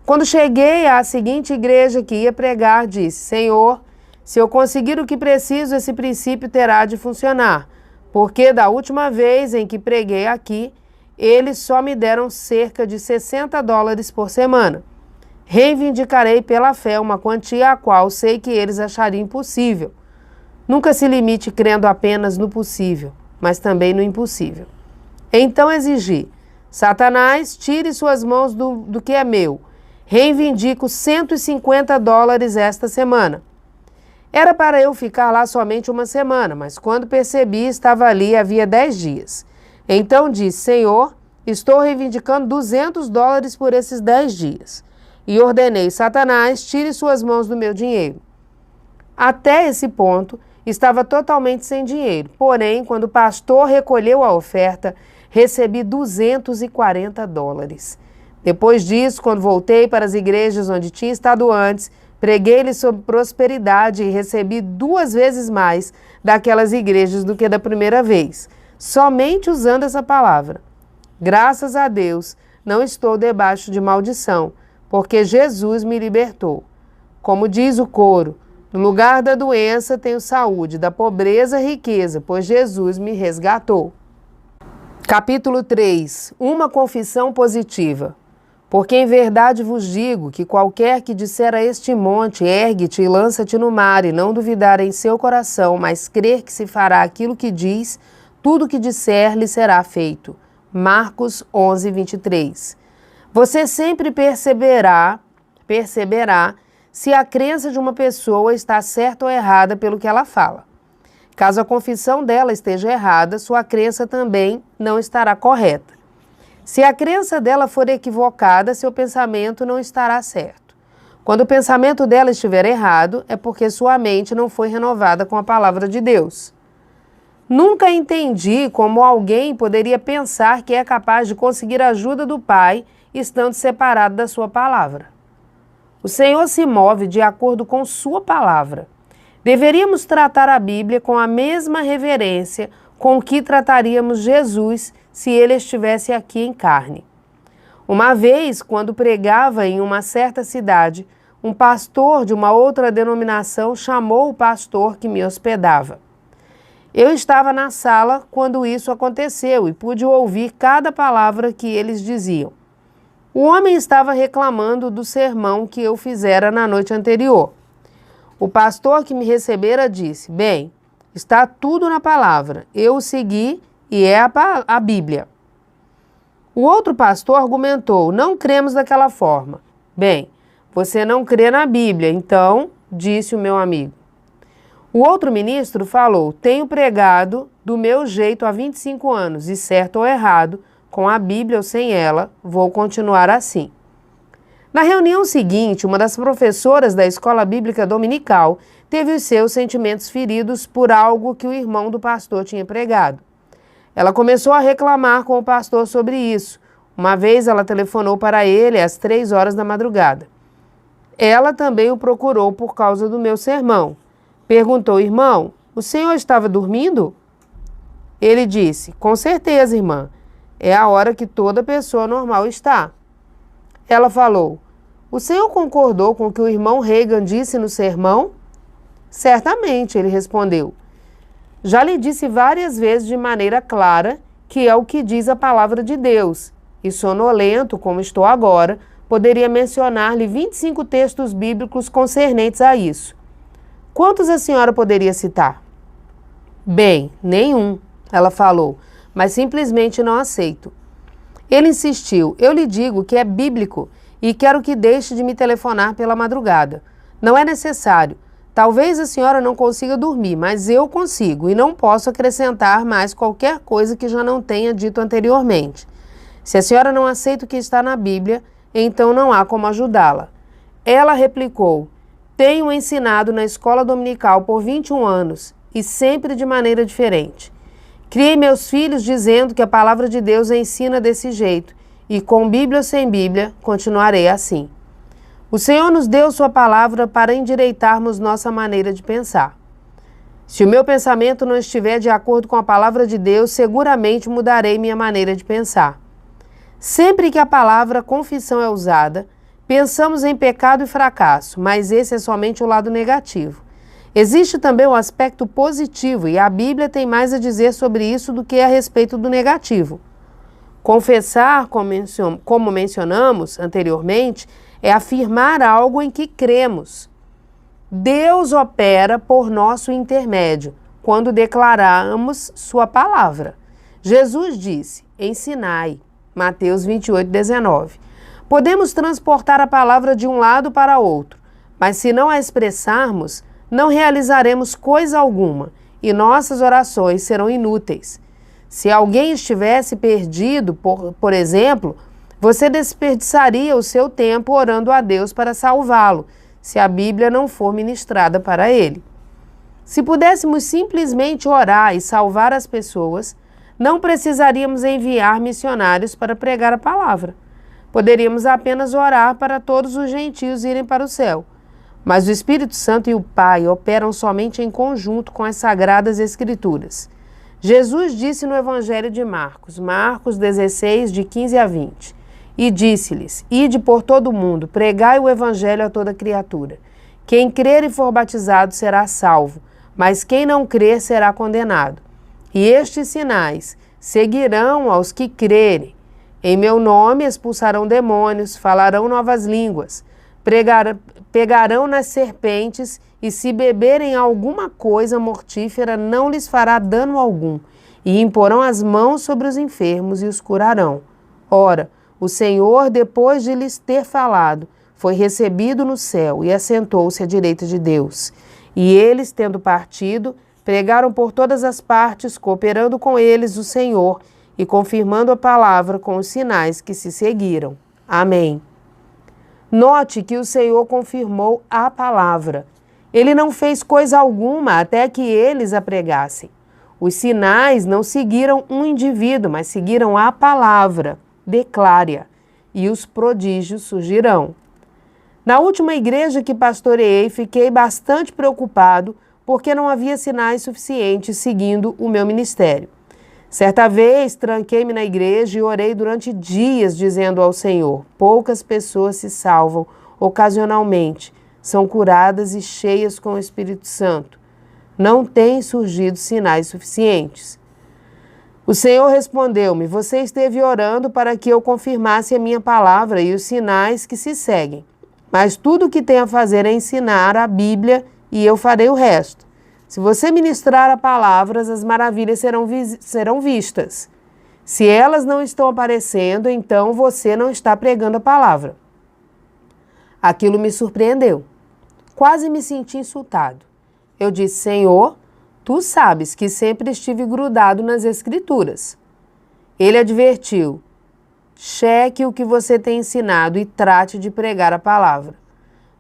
Quando cheguei à seguinte igreja que ia pregar, disse: Senhor, se eu conseguir o que preciso, esse princípio terá de funcionar, porque da última vez em que preguei aqui, eles só me deram cerca de $60 por semana. Reivindicarei pela fé uma quantia a qual sei que eles achariam impossível. Nunca se limite crendo apenas no possível, mas também no impossível. Então exigi: Satanás, tire suas mãos do que é meu. Reivindico $150 esta semana. Era para eu ficar lá somente uma semana, mas quando percebi, estava ali havia 10 dias. Então disse: Senhor, estou reivindicando $200 por esses 10 dias. E ordenei: Satanás, tire suas mãos do meu dinheiro. Até esse ponto, estava totalmente sem dinheiro. Porém, quando o pastor recolheu a oferta, recebi $240. Depois disso, quando voltei para as igrejas onde tinha estado antes, preguei-lhes sobre prosperidade e recebi 2 vezes mais daquelas igrejas do que da primeira vez, somente usando essa palavra. Graças a Deus, não estou debaixo de maldição, porque Jesus me libertou. Como diz o coro: no lugar da doença tenho saúde, da pobreza riqueza, pois Jesus me resgatou. Capítulo 3. Uma confissão positiva. Porque em verdade vos digo que qualquer que disser a este monte, ergue-te e lança-te no mar, e não duvidar em seu coração, mas crer que se fará aquilo que diz, tudo o que disser lhe será feito. Marcos 11, 23. Você sempre perceberá se a crença de uma pessoa está certa ou errada pelo que ela fala. Caso a confissão dela esteja errada, sua crença também não estará correta. Se a crença dela for equivocada, seu pensamento não estará certo. Quando o pensamento dela estiver errado, é porque sua mente não foi renovada com a palavra de Deus. Nunca entendi como alguém poderia pensar que é capaz de conseguir a ajuda do Pai estando separado da sua palavra. O Senhor se move de acordo com sua palavra. Deveríamos tratar a Bíblia com a mesma reverência com que trataríamos Jesus se ele estivesse aqui em carne. Uma vez, quando pregava em uma certa cidade, um pastor de uma outra denominação chamou o pastor que me hospedava. Eu estava na sala quando isso aconteceu e pude ouvir cada palavra que eles diziam. O homem estava reclamando do sermão que eu fizera na noite anterior. O pastor que me recebera disse: bem, está tudo na palavra, eu o segui e é a Bíblia. O outro pastor argumentou: não cremos daquela forma. Bem, você não crê na Bíblia, então, disse o meu amigo. O outro ministro falou: tenho pregado do meu jeito há 25 anos e, certo ou errado, com a Bíblia ou sem ela, vou continuar assim. Na reunião seguinte, uma das professoras da escola bíblica dominical teve os seus sentimentos feridos por algo que o irmão do pastor tinha pregado. Ela começou a reclamar com o pastor sobre isso. Uma vez ela telefonou para ele às 3 horas da madrugada. Ela também o procurou por causa do meu sermão. Perguntou: irmão, o senhor estava dormindo? Ele disse: com certeza, irmã. É a hora que toda pessoa normal está. Ela falou: o senhor concordou com o que o irmão Reagan disse no sermão? Certamente, ele respondeu. Já lhe disse várias vezes de maneira clara que é o que diz a palavra de Deus. e sonolento, como estou agora, poderia mencionar-lhe 25 textos bíblicos concernentes a isso. Quantos a senhora poderia citar? Bem, nenhum, ela falou, mas simplesmente não aceito. Ele insistiu, eu lhe digo que é bíblico e quero que deixe de me telefonar pela madrugada. Não é necessário. Talvez a senhora não consiga dormir, mas eu consigo e não posso acrescentar mais qualquer coisa que já não tenha dito anteriormente. Se a senhora não aceita o que está na Bíblia, então não há como ajudá-la. Ela replicou, tenho ensinado na escola dominical por 21 anos e sempre de maneira diferente. Criei meus filhos dizendo que a palavra de Deus ensina desse jeito e com Bíblia ou sem Bíblia continuarei assim. O Senhor nos deu sua palavra para endireitarmos nossa maneira de pensar. Se o meu pensamento não estiver de acordo com a palavra de Deus, seguramente mudarei minha maneira de pensar. Sempre que a palavra confissão é usada, pensamos em pecado e fracasso, mas esse é somente o lado negativo. Existe também o aspecto positivo e a Bíblia tem mais a dizer sobre isso do que a respeito do negativo. Confessar, como mencionamos anteriormente, é afirmar algo em que cremos. Deus opera por nosso intermédio, quando declaramos sua palavra. Jesus disse, ensinai, Mateus 28:19. Podemos transportar a palavra de um lado para outro, mas se não a expressarmos, não realizaremos coisa alguma e nossas orações serão inúteis. Se alguém estivesse perdido, por exemplo, você desperdiçaria o seu tempo orando a Deus para salvá-lo, se a Bíblia não for ministrada para ele. Se pudéssemos simplesmente orar e salvar as pessoas, não precisaríamos enviar missionários para pregar a palavra. Poderíamos apenas orar para todos os gentios irem para o céu. Mas o Espírito Santo e o Pai operam somente em conjunto com as Sagradas Escrituras. Jesus disse no Evangelho de Marcos, Marcos 16, de 15 a 20, e disse-lhes, ide por todo o mundo, pregai o Evangelho a toda criatura. Quem crer e for batizado será salvo, mas quem não crer será condenado. E estes sinais seguirão aos que crerem. Em meu nome expulsarão demônios, falarão novas línguas, pegarão nas serpentes e se beberem alguma coisa mortífera não lhes fará dano algum, e imporão as mãos sobre os enfermos e os curarão. Ora, o Senhor, depois de lhes ter falado, foi recebido no céu e assentou-se à direita de Deus. E eles, tendo partido, pregaram por todas as partes, cooperando com eles o Senhor e confirmando a palavra com os sinais que se seguiram. Amém. Note que o Senhor confirmou a palavra. Ele não fez coisa alguma até que eles a pregassem. Os sinais não seguiram um indivíduo, mas seguiram a palavra. Declare-a, e os prodígios surgirão. Na última igreja que pastoreei, fiquei bastante preocupado porque não havia sinais suficientes seguindo o meu ministério. Certa vez, tranquei-me na igreja e orei durante dias dizendo ao Senhor, poucas pessoas se salvam ocasionalmente, são curadas e cheias com o Espírito Santo. Não têm surgido sinais suficientes. O Senhor respondeu-me, você esteve orando para que eu confirmasse a minha palavra e os sinais que se seguem. Mas tudo o que tem a fazer é ensinar a Bíblia e eu farei o resto. Se você ministrar a palavras, as maravilhas serão vistas. Se elas não estão aparecendo, então você não está pregando a palavra. Aquilo me surpreendeu. Quase me senti insultado. Eu disse, Senhor, tu sabes que sempre estive grudado nas Escrituras. Ele advertiu, cheque o que você tem ensinado e trate de pregar a palavra.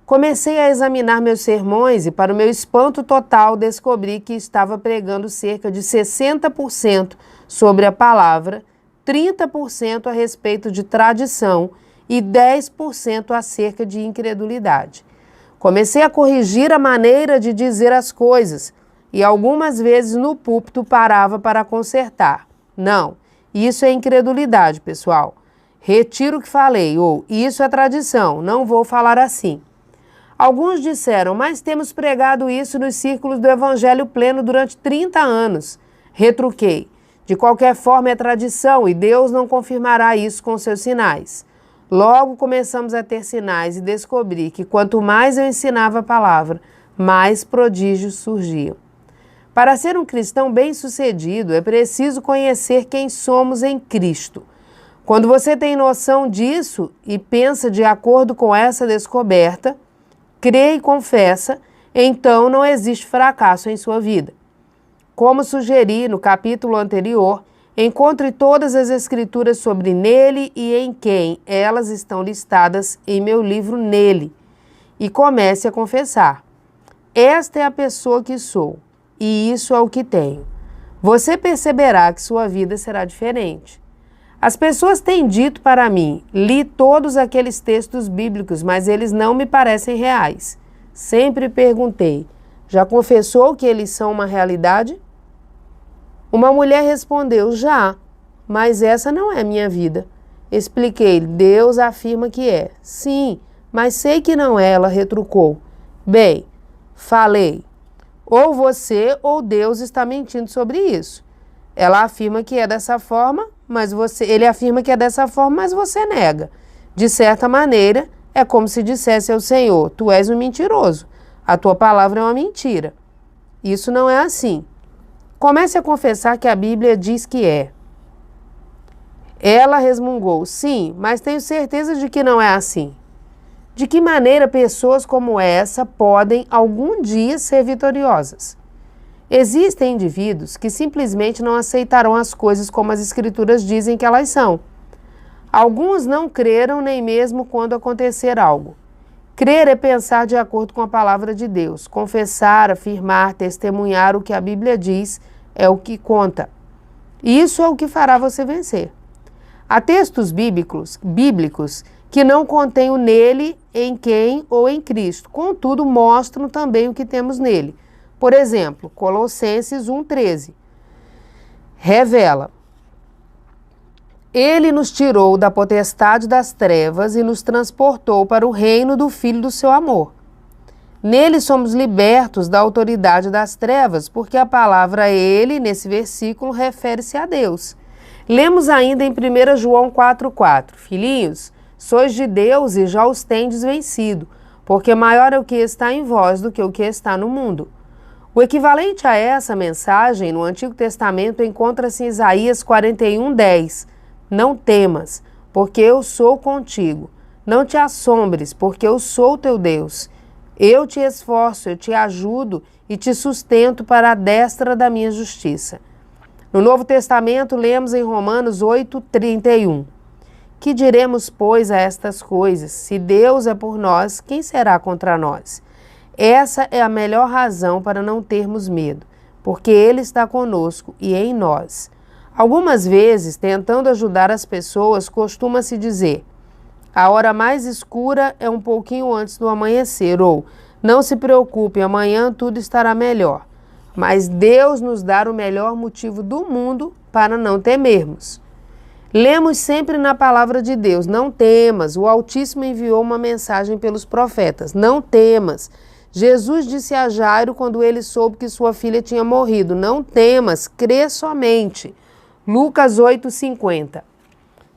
Comecei a examinar meus sermões e, para o meu espanto total, descobri que estava pregando cerca de 60% sobre a palavra, 30% a respeito de tradição e 10% acerca de incredulidade. Comecei a corrigir a maneira de dizer as coisas e algumas vezes no púlpito parava para consertar. Não, isso é incredulidade, pessoal. Retiro o que falei, ou isso é tradição, não vou falar assim. Alguns disseram, mas temos pregado isso nos círculos do Evangelho Pleno durante 30 anos. Retruquei. De qualquer forma, é tradição e Deus não confirmará isso com seus sinais. Logo começamos a ter sinais e descobri que quanto mais eu ensinava a palavra, mais prodígios surgiam. Para ser um cristão bem-sucedido, é preciso conhecer quem somos em Cristo. Quando você tem noção disso e pensa de acordo com essa descoberta, crê e confessa, então não existe fracasso em sua vida. Como sugeri no capítulo anterior, encontre todas as escrituras sobre nele e em quem elas estão listadas em meu livro Nele e comece a confessar. Esta é a pessoa que sou e isso é o que tenho. Você perceberá que sua vida será diferente. As pessoas têm dito para mim, li todos aqueles textos bíblicos, mas eles não me parecem reais. Sempre perguntei, já confessou que eles são uma realidade? Uma mulher respondeu, já, mas essa não é minha vida. Expliquei, Deus afirma que é. Sim, mas sei que não é, ela retrucou. Bem, falei, ou você ou Deus está mentindo sobre isso. Ela afirma que é dessa forma, ele afirma que é dessa forma, mas você nega. De certa maneira, é como se dissesse ao Senhor, tu és um mentiroso, a tua palavra é uma mentira. Isso não é assim. Comece a confessar que a Bíblia diz que é. Ela resmungou, sim, mas tenho certeza de que não é assim. De que maneira pessoas como essa podem algum dia ser vitoriosas? Existem indivíduos que simplesmente não aceitarão as coisas como as Escrituras dizem que elas são. Alguns não creram nem mesmo quando acontecer algo. Crer é pensar de acordo com a palavra de Deus. Confessar, afirmar, testemunhar o que a Bíblia diz é o que conta. Isso é o que fará você vencer. Há textos bíblicos que não contêm o nele, em quem ou em Cristo. Contudo, mostram também o que temos nele. Por exemplo, Colossenses 1,13. Revela. Ele nos tirou da potestade das trevas e nos transportou para o reino do Filho do seu amor. Nele somos libertos da autoridade das trevas, porque a palavra ele, nesse versículo, refere-se a Deus. Lemos ainda em 1 João 4,4. Filhinhos, sois de Deus e já os tendes vencido, porque maior é o que está em vós do que o que está no mundo. O equivalente a essa mensagem no Antigo Testamento encontra-se em Isaías 41:10. Não temas, porque eu sou contigo. Não te assombres, porque eu sou teu Deus. Eu te esforço, eu te ajudo e te sustento para a destra da minha justiça. No Novo Testamento, lemos em Romanos 8:31. Que diremos, pois, a estas coisas? Se Deus é por nós, quem será contra nós? Essa é a melhor razão para não termos medo, porque Ele está conosco e em nós. Algumas vezes, tentando ajudar as pessoas, costuma-se dizer: a hora mais escura é um pouquinho antes do amanhecer, ou não se preocupe, amanhã tudo estará melhor. Mas Deus nos dá o melhor motivo do mundo para não temermos. Lemos sempre na palavra de Deus, não temas, o Altíssimo enviou uma mensagem pelos profetas, não temas. Jesus disse a Jairo quando ele soube que sua filha tinha morrido, não temas, crê somente. Lucas 8:50.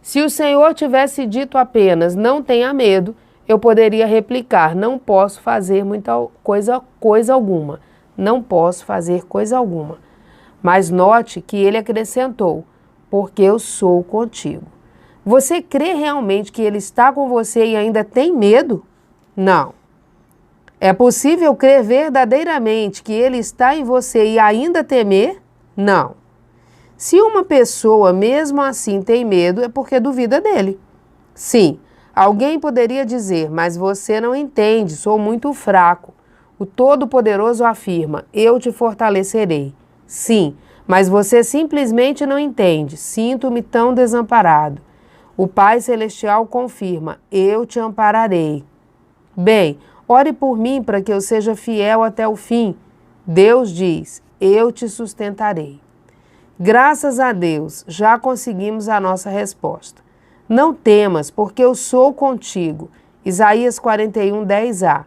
Se o Senhor tivesse dito apenas, não tenha medo, eu poderia replicar, não posso fazer coisa alguma. Não posso fazer coisa alguma. Mas note que ele acrescentou, porque eu sou contigo. Você crê realmente que ele está com você e ainda tem medo? Não. É possível crer verdadeiramente que ele está em você e ainda temer? Não. Se uma pessoa mesmo assim tem medo, é porque duvida dele. Sim, alguém poderia dizer, mas você não entende, sou muito fraco. O Todo-Poderoso afirma, eu te fortalecerei. Sim, mas você simplesmente não entende, sinto-me tão desamparado. O Pai Celestial confirma, eu te ampararei. Bem, ore por mim para que eu seja fiel até o fim. Deus diz, eu te sustentarei. Graças a Deus, já conseguimos a nossa resposta. Não temas, porque eu sou contigo. Isaías 41:10a.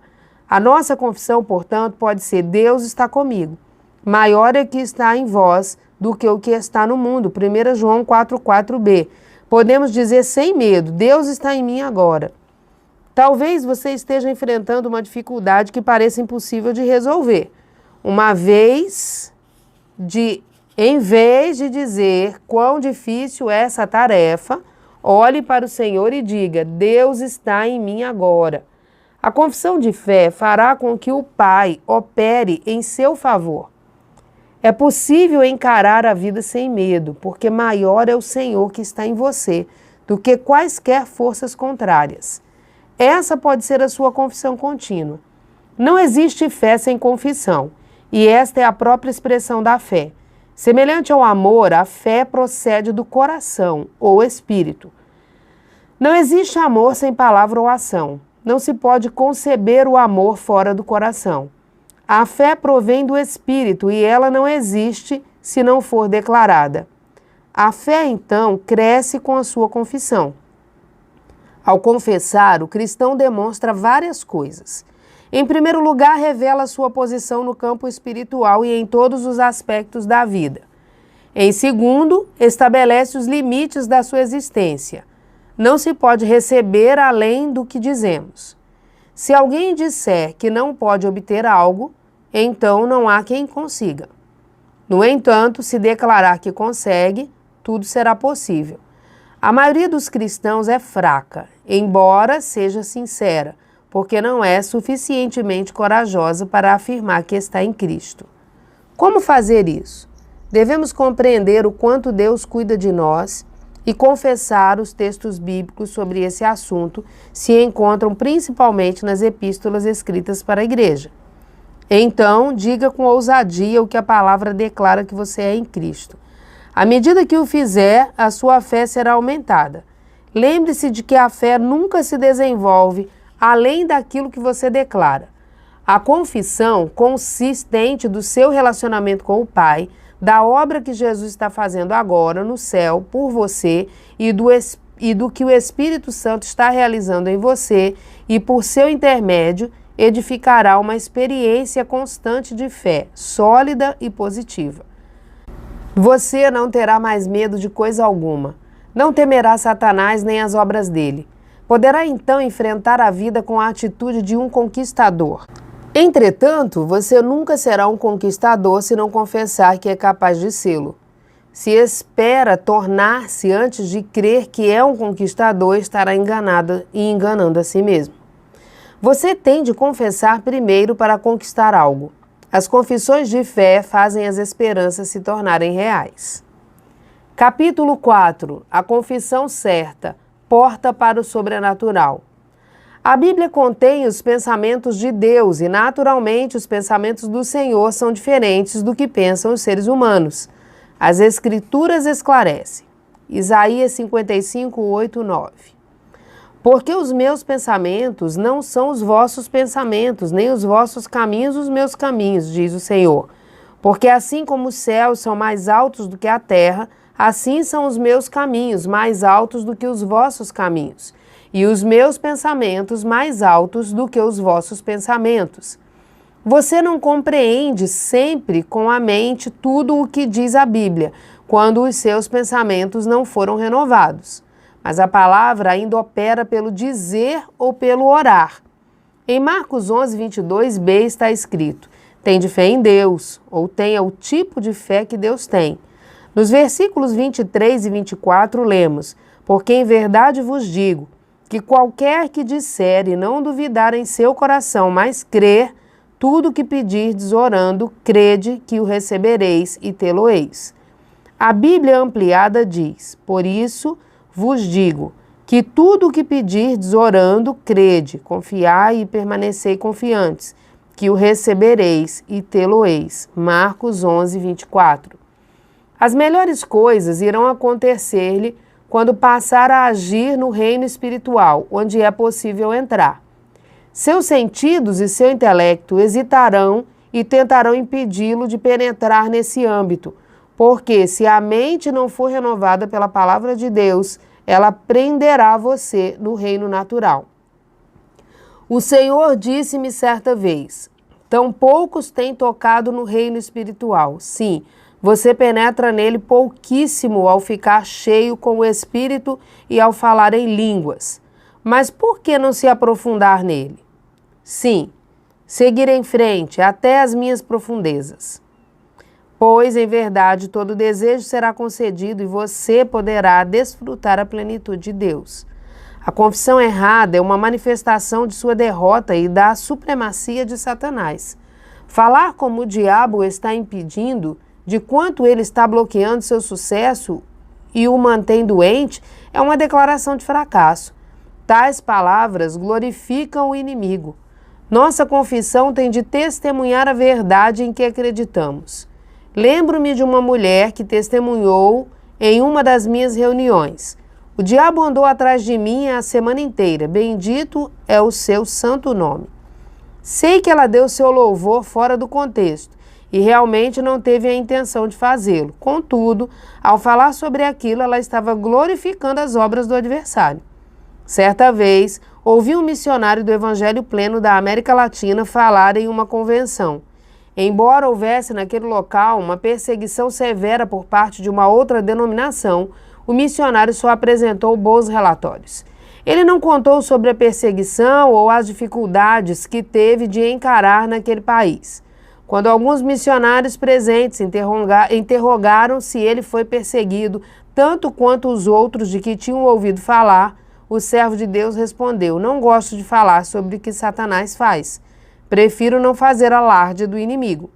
A nossa confissão, portanto, pode ser: Deus está comigo. Maior é que está em vós do que o que está no mundo. 1 João 4,4b. Podemos dizer sem medo, Deus está em mim agora. Talvez você esteja enfrentando uma dificuldade que pareça impossível de resolver. Em vez de dizer quão difícil é essa tarefa, olhe para o Senhor e diga, Deus está em mim agora. A confissão de fé fará com que o Pai opere em seu favor. É possível encarar a vida sem medo, porque maior é o Senhor que está em você do que quaisquer forças contrárias. Essa pode ser a sua confissão contínua. Não existe fé sem confissão, e esta é a própria expressão da fé. Semelhante ao amor, a fé procede do coração ou espírito. Não existe amor sem palavra ou ação. Não se pode conceber o amor fora do coração. A fé provém do Espírito e ela não existe se não for declarada. A fé, então, cresce com a sua confissão. Ao confessar, o cristão demonstra várias coisas. Em primeiro lugar, revela sua posição no campo espiritual e em todos os aspectos da vida. Em segundo, estabelece os limites da sua existência. Não se pode receber além do que dizemos. Se alguém disser que não pode obter algo, então não há quem consiga. No entanto, se declarar que consegue, tudo será possível. A maioria dos cristãos é fraca, embora seja sincera, porque não é suficientemente corajosa para afirmar que está em Cristo. Como fazer isso? Devemos compreender o quanto Deus cuida de nós e confessar os textos bíblicos sobre esse assunto se encontram principalmente nas epístolas escritas para a igreja. Então, diga com ousadia o que a palavra declara que você é em Cristo. À medida que o fizer, a sua fé será aumentada. Lembre-se de que a fé nunca se desenvolve além daquilo que você declara. A confissão consistente do seu relacionamento com o Pai, da obra que Jesus está fazendo agora no céu por você e do que o Espírito Santo está realizando em você e por seu intermédio edificará uma experiência constante de fé, sólida e positiva. Você não terá mais medo de coisa alguma. Não temerá Satanás nem as obras dele. Poderá então enfrentar a vida com a atitude de um conquistador. Entretanto, você nunca será um conquistador se não confessar que é capaz de sê-lo. Se espera tornar-se antes de crer que é um conquistador, estará enganado e enganando a si mesmo. Você tem de confessar primeiro para conquistar algo. As confissões de fé fazem as esperanças se tornarem reais. Capítulo 4. A confissão certa, porta para o sobrenatural. A Bíblia contém os pensamentos de Deus e, naturalmente, os pensamentos do Senhor são diferentes do que pensam os seres humanos. As Escrituras esclarecem. Isaías 55, 8, 9. Porque os meus pensamentos não são os vossos pensamentos, nem os vossos caminhos os meus caminhos, diz o Senhor. Porque assim como os céus são mais altos do que a terra, assim são os meus caminhos mais altos do que os vossos caminhos, e os meus pensamentos mais altos do que os vossos pensamentos. Você não compreende sempre com a mente tudo o que diz a Bíblia, quando os seus pensamentos não foram renovados. Mas a palavra ainda opera pelo dizer ou pelo orar. Em Marcos 11, 22b está escrito, tende fé em Deus, ou tenha o tipo de fé que Deus tem. Nos versículos 23 e 24 lemos, porque em verdade vos digo, que qualquer que disser e não duvidar em seu coração, mas crer, tudo que pedirdes orando, crede que o recebereis e tê-lo-eis. A Bíblia ampliada diz, por isso vos digo, que tudo o que pedirdes orando, crede, confiai e permanecei confiantes, que o recebereis e tê-lo-eis. Marcos 11, 24. As melhores coisas irão acontecer-lhe quando passar a agir no reino espiritual, onde é possível entrar. Seus sentidos e seu intelecto hesitarão e tentarão impedi-lo de penetrar nesse âmbito, porque se a mente não for renovada pela palavra de Deus, ela prenderá você no reino natural. O Senhor disse-me certa vez, Tão poucos têm tocado no reino espiritual. Sim, você penetra nele pouquíssimo ao ficar cheio com o Espírito e ao falar em línguas. Mas por que não se aprofundar nele? Sim, seguir em frente até as minhas profundezas. Pois, em verdade, todo desejo será concedido e você poderá desfrutar a plenitude de Deus. A confissão errada é uma manifestação de sua derrota e da supremacia de Satanás. Falar como o diabo está impedindo, de quanto ele está bloqueando seu sucesso e o mantém doente, é uma declaração de fracasso. Tais palavras glorificam o inimigo. Nossa confissão tem de testemunhar a verdade em que acreditamos. Lembro-me de uma mulher que testemunhou em uma das minhas reuniões. O diabo andou atrás de mim a semana inteira. Bendito é o seu santo nome. Sei que ela deu seu louvor fora do contexto e realmente não teve a intenção de fazê-lo. Contudo, ao falar sobre aquilo, ela estava glorificando as obras do adversário. Certa vez, ouvi um missionário do Evangelho Pleno da América Latina falar em uma convenção. Embora houvesse naquele local uma perseguição severa por parte de uma outra denominação, o missionário só apresentou bons relatórios. Ele não contou sobre a perseguição ou as dificuldades que teve de encarar naquele país. Quando alguns missionários presentes interrogaram se ele foi perseguido tanto quanto os outros de que tinham ouvido falar, o servo de Deus respondeu: não gosto de falar sobre o que Satanás faz. Prefiro não fazer alarde do inimigo.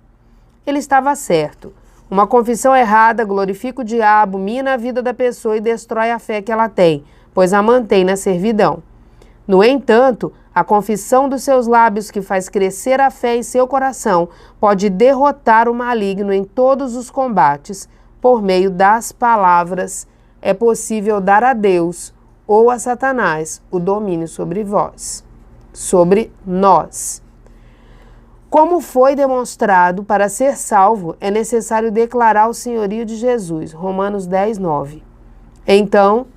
Ele estava certo. Uma confissão errada glorifica o diabo, mina a vida da pessoa e destrói a fé que ela tem, pois a mantém na servidão. No entanto, a confissão dos seus lábios que faz crescer a fé em seu coração pode derrotar o maligno em todos os combates. Por meio das palavras, é possível dar a Deus ou a Satanás o domínio sobre vós, sobre nós. Como foi demonstrado, para ser salvo, é necessário declarar o senhorio de Jesus, Romanos 10, 9. Então,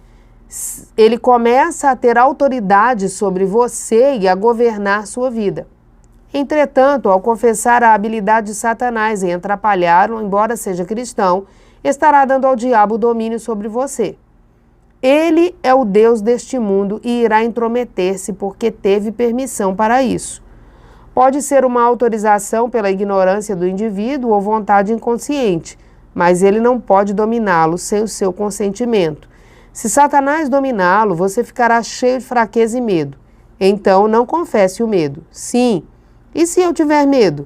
ele começa a ter autoridade sobre você e a governar sua vida. Entretanto, ao confessar a habilidade de Satanás em atrapalhá-lo, embora seja cristão, estará dando ao diabo o domínio sobre você. Ele é o Deus deste mundo e irá intrometer-se porque teve permissão para isso. Pode ser uma autorização pela ignorância do indivíduo ou vontade inconsciente, mas ele não pode dominá-lo sem o seu consentimento. Se Satanás dominá-lo, você ficará cheio de fraqueza e medo. Então, não confesse o medo. Sim. E se eu tiver medo?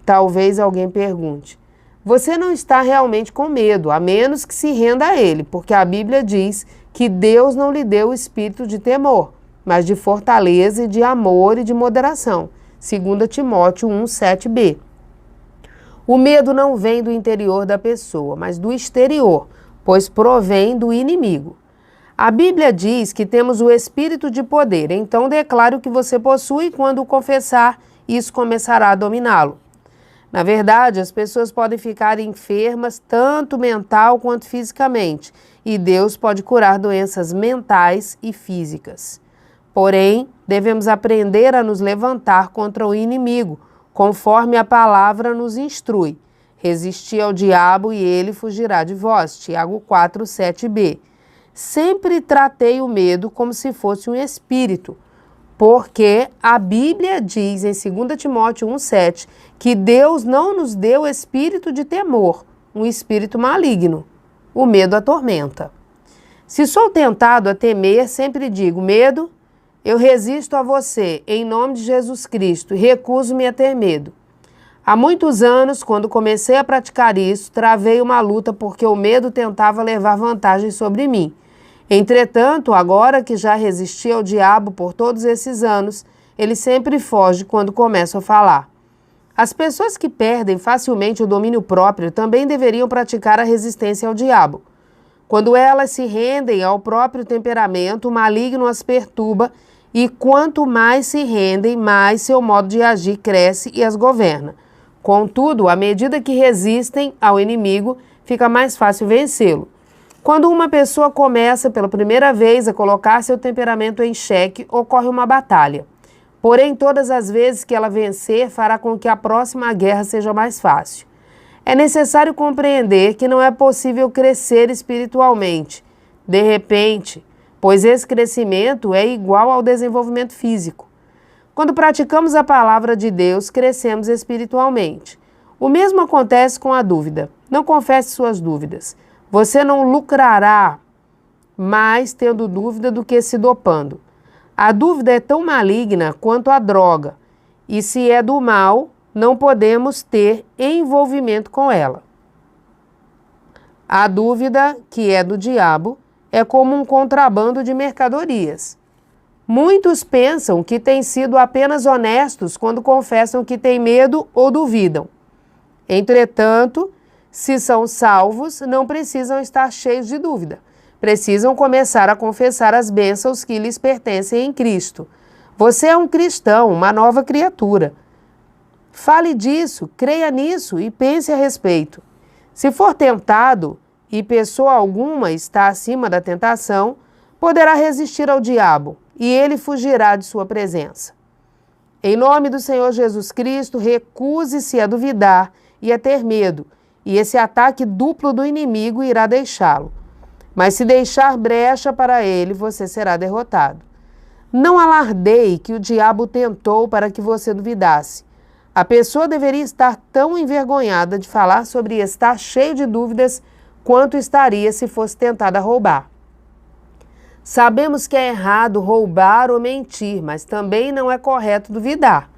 Talvez alguém pergunte. Você não está realmente com medo, a menos que se renda a ele, porque a Bíblia diz que Deus não lhe deu o espírito de temor, mas de fortaleza e de amor e de moderação. 2 Timóteo 1, 7b. O medo não vem do interior da pessoa, mas do exterior, pois provém do inimigo. A Bíblia diz que temos o espírito de poder, então declare o que você possui e quando o confessar, isso começará a dominá-lo. Na verdade, as pessoas podem ficar enfermas tanto mental quanto fisicamente, e Deus pode curar doenças mentais e físicas. Porém, devemos aprender a nos levantar contra o inimigo, conforme a palavra nos instrui. Resisti ao diabo e ele fugirá de vós. Tiago 4, 7b. Sempre tratei o medo como se fosse um espírito, porque a Bíblia diz em 2 Timóteo 1, 7 que Deus não nos deu espírito de temor, um espírito maligno. O medo atormenta. Se sou tentado a temer, sempre digo: medo, eu resisto a você, em nome de Jesus Cristo, e recuso-me a ter medo. Há muitos anos, quando comecei a praticar isso, travei uma luta porque o medo tentava levar vantagem sobre mim. Entretanto, agora que já resisti ao diabo por todos esses anos, ele sempre foge quando começo a falar. As pessoas que perdem facilmente o domínio próprio também deveriam praticar a resistência ao diabo. Quando elas se rendem ao próprio temperamento, o maligno as perturba e quanto mais se rendem, mais seu modo de agir cresce e as governa. Contudo, à medida que resistem ao inimigo, fica mais fácil vencê-lo. Quando uma pessoa começa pela primeira vez a colocar seu temperamento em xeque, ocorre uma batalha. Porém, todas as vezes que ela vencer, fará com que a próxima guerra seja mais fácil. É necessário compreender que não é possível crescer espiritualmente, de repente, pois esse crescimento é igual ao desenvolvimento físico. Quando praticamos a palavra de Deus, crescemos espiritualmente. O mesmo acontece com a dúvida. Não confesse suas dúvidas. Você não lucrará mais tendo dúvida do que se dopando. A dúvida é tão maligna quanto a droga, e se é do mal, não podemos ter envolvimento com ela. A dúvida, que é do diabo, é como um contrabando de mercadorias. Muitos pensam que têm sido apenas honestos quando confessam que têm medo ou duvidam. Entretanto, se são salvos, não precisam estar cheios de dúvida. Precisam começar a confessar as bênçãos que lhes pertencem em Cristo. Você é um cristão, uma nova criatura. Fale disso, creia nisso e pense a respeito. Se for tentado e pessoa alguma está acima da tentação, poderá resistir ao diabo e ele fugirá de sua presença. Em nome do Senhor Jesus Cristo, recuse-se a duvidar e a ter medo, e esse ataque duplo do inimigo irá deixá-lo. Mas se deixar brecha para ele, você será derrotado. Não alardeie que o diabo tentou para que você duvidasse. A pessoa deveria estar tão envergonhada de falar sobre estar cheio de dúvidas quanto estaria se fosse tentada a roubar. Sabemos que é errado roubar ou mentir, mas também não é correto duvidar.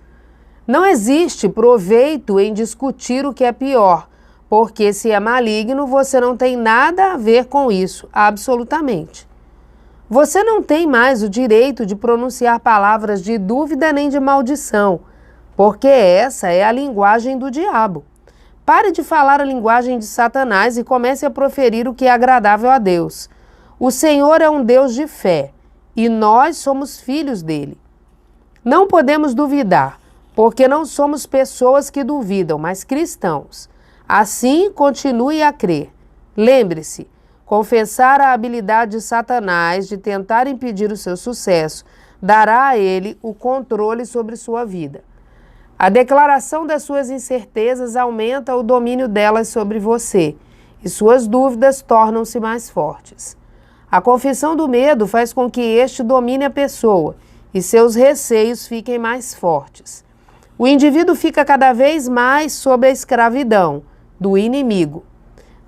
Não existe proveito em discutir o que é pior, porque se é maligno, você não tem nada a ver com isso, absolutamente. Você não tem mais o direito de pronunciar palavras de dúvida nem de maldição, porque essa é a linguagem do diabo. Pare de falar a linguagem de Satanás e comece a proferir o que é agradável a Deus. O Senhor é um Deus de fé e nós somos filhos dele. Não podemos duvidar, porque não somos pessoas que duvidam, mas cristãos. Assim, continue a crer. Lembre-se, confessar a habilidade de Satanás de tentar impedir o seu sucesso dará a ele o controle sobre sua vida. A declaração das suas incertezas aumenta o domínio delas sobre você e suas dúvidas tornam-se mais fortes. A confissão do medo faz com que este domine a pessoa e seus receios fiquem mais fortes. O indivíduo fica cada vez mais sob a escravidão do inimigo.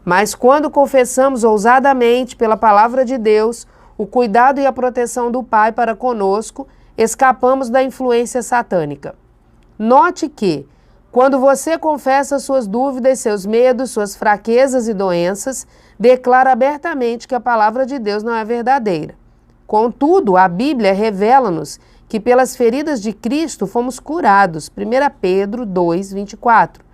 Mas quando confessamos ousadamente pela palavra de Deus, o cuidado e a proteção do Pai para conosco, escapamos da influência satânica. Note que, quando você confessa suas dúvidas, seus medos, suas fraquezas e doenças, declara abertamente que a palavra de Deus não é verdadeira. Contudo, a Bíblia revela-nos que pelas feridas de Cristo fomos curados. 1 Pedro 2, 24.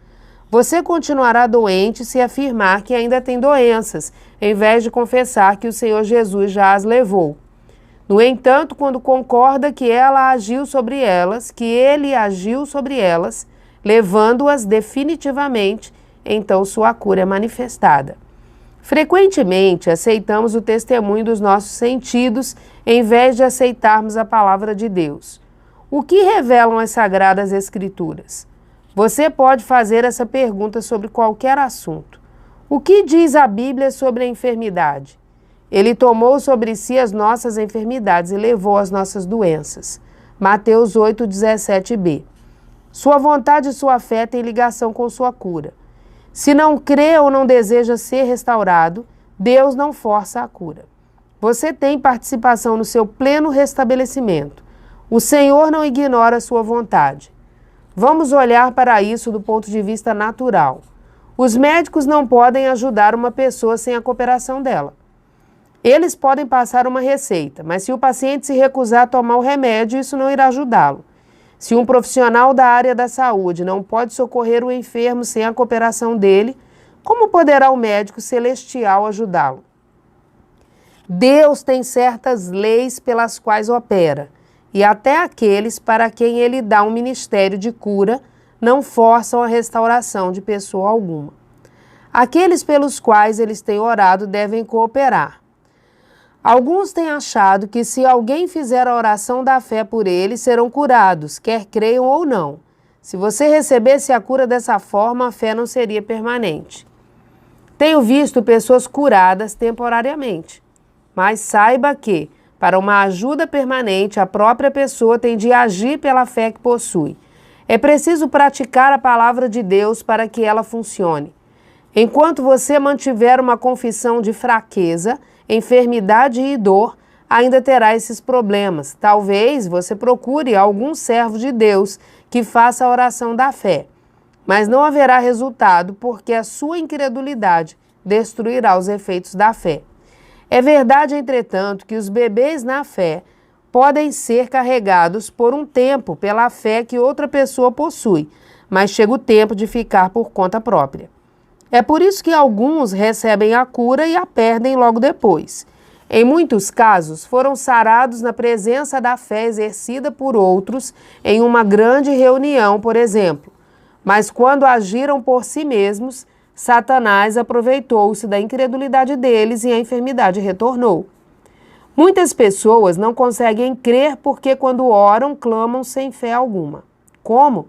Você continuará doente se afirmar que ainda tem doenças, em vez de confessar que o Senhor Jesus já as levou. No entanto, quando concorda que ela agiu sobre elas, que ele agiu sobre elas, levando-as definitivamente, então sua cura é manifestada. Frequentemente, aceitamos o testemunho dos nossos sentidos em vez de aceitarmos a palavra de Deus. O que revelam as Sagradas Escrituras? Você pode fazer essa pergunta sobre qualquer assunto. O que diz a Bíblia sobre a enfermidade? Ele tomou sobre si as nossas enfermidades e levou as nossas doenças. Mateus 8, 17b. Sua vontade e sua fé têm ligação com sua cura. Se não crê ou não deseja ser restaurado, Deus não força a cura. Você tem participação no seu pleno restabelecimento. O Senhor não ignora a sua vontade. Vamos olhar para isso do ponto de vista natural. Os médicos não podem ajudar uma pessoa sem a cooperação dela. Eles podem passar uma receita, mas se o paciente se recusar a tomar o remédio, isso não irá ajudá-lo. Se um profissional da área da saúde não pode socorrer o enfermo sem a cooperação dele, como poderá o médico celestial ajudá-lo? Deus tem certas leis pelas quais opera, e até aqueles para quem ele dá um ministério de cura não forçam a restauração de pessoa alguma. Aqueles pelos quais eles têm orado devem cooperar. Alguns têm achado que se alguém fizer a oração da fé por eles, serão curados, quer creiam ou não. Se você recebesse a cura dessa forma, a fé não seria permanente. Tenho visto pessoas curadas temporariamente, mas saiba que, para uma ajuda permanente, a própria pessoa tem de agir pela fé que possui. É preciso praticar a palavra de Deus para que ela funcione. Enquanto você mantiver uma confissão de fraqueza, enfermidade e dor, ainda terá esses problemas. Talvez você procure algum servo de Deus que faça a oração da fé, mas não haverá resultado porque a sua incredulidade destruirá os efeitos da fé. É verdade, entretanto, que os bebês na fé podem ser carregados por um tempo pela fé que outra pessoa possui, mas chega o tempo de ficar por conta própria. É por isso que alguns recebem a cura e a perdem logo depois. Em muitos casos, foram sarados na presença da fé exercida por outros em uma grande reunião, por exemplo. Mas quando agiram por si mesmos, Satanás aproveitou-se da incredulidade deles e a enfermidade retornou. Muitas pessoas não conseguem crer porque quando oram, clamam sem fé alguma. Como?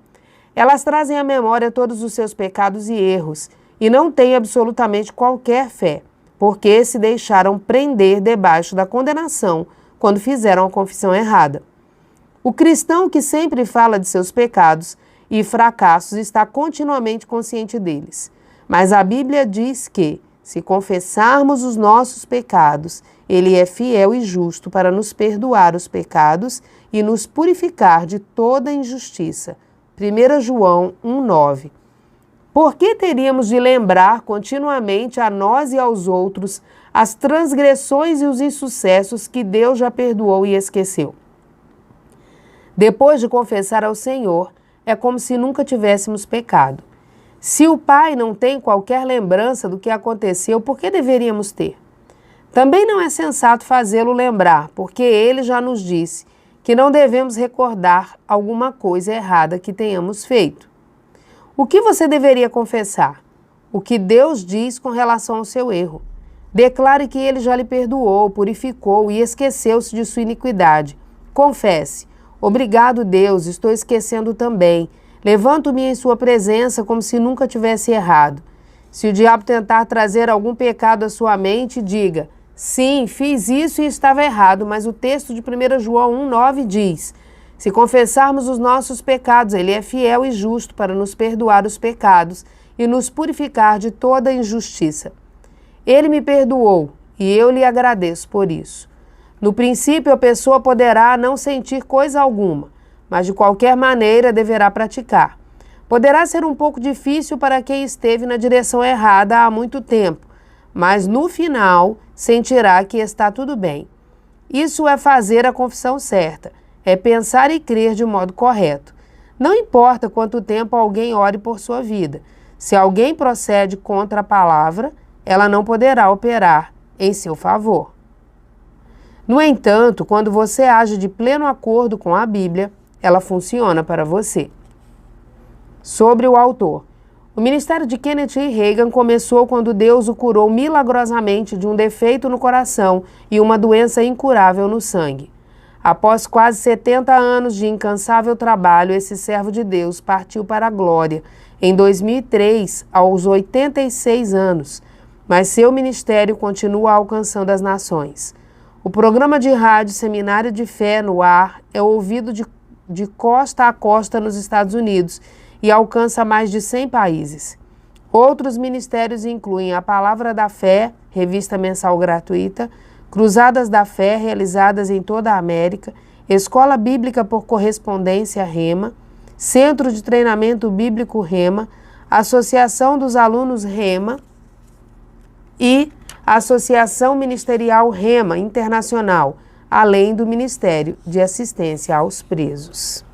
Elas trazem à memória todos os seus pecados e erros e não têm absolutamente qualquer fé, porque se deixaram prender debaixo da condenação quando fizeram a confissão errada. O cristão que sempre fala de seus pecados e fracassos está continuamente consciente deles. Mas a Bíblia diz que, se confessarmos os nossos pecados, Ele é fiel e justo para nos perdoar os pecados e nos purificar de toda injustiça. 1 João 1,9. Por que teríamos de lembrar continuamente a nós e aos outros as transgressões e os insucessos que Deus já perdoou e esqueceu? Depois de confessar ao Senhor, é como se nunca tivéssemos pecado. Se o Pai não tem qualquer lembrança do que aconteceu, por que deveríamos ter? Também não é sensato fazê-lo lembrar, porque Ele já nos disse que não devemos recordar alguma coisa errada que tenhamos feito. O que você deveria confessar? O que Deus diz com relação ao seu erro. Declare que Ele já lhe perdoou, purificou e esqueceu-se de sua iniquidade. Confesse: obrigado, Deus, estou esquecendo também. Levanto-me em sua presença como se nunca tivesse errado. Se o diabo tentar trazer algum pecado à sua mente, diga: sim, fiz isso e estava errado, mas o texto de 1 João 1,9 diz: se confessarmos os nossos pecados, Ele é fiel e justo para nos perdoar os pecados e nos purificar de toda injustiça. Ele me perdoou e eu lhe agradeço por isso. No princípio, a pessoa poderá não sentir coisa alguma, mas de qualquer maneira deverá praticar. Poderá ser um pouco difícil para quem esteve na direção errada há muito tempo, mas no final sentirá que está tudo bem. Isso é fazer a confissão certa, é pensar e crer de modo correto. Não importa quanto tempo alguém ore por sua vida, se alguém procede contra a palavra, ela não poderá operar em seu favor. No entanto, quando você age de pleno acordo com a Bíblia, ela funciona para você. Sobre o autor. O ministério de Kenneth E. Hagin começou quando Deus o curou milagrosamente de um defeito no coração e uma doença incurável no sangue. Após quase 70 anos de incansável trabalho, esse servo de Deus partiu para a glória em 2003, aos 86 anos, mas seu ministério continua alcançando as nações. O programa de rádio Seminário de Fé no Ar é ouvido de costa a costa nos Estados Unidos e alcança mais de 100 países. Outros ministérios incluem a Palavra da Fé, revista mensal gratuita, Cruzadas da Fé, realizadas em toda a América, Escola Bíblica por Correspondência Rema, Centro de Treinamento Bíblico Rema, Associação dos Alunos Rema e Associação Ministerial Rema Internacional, além do Ministério de Assistência aos Presos.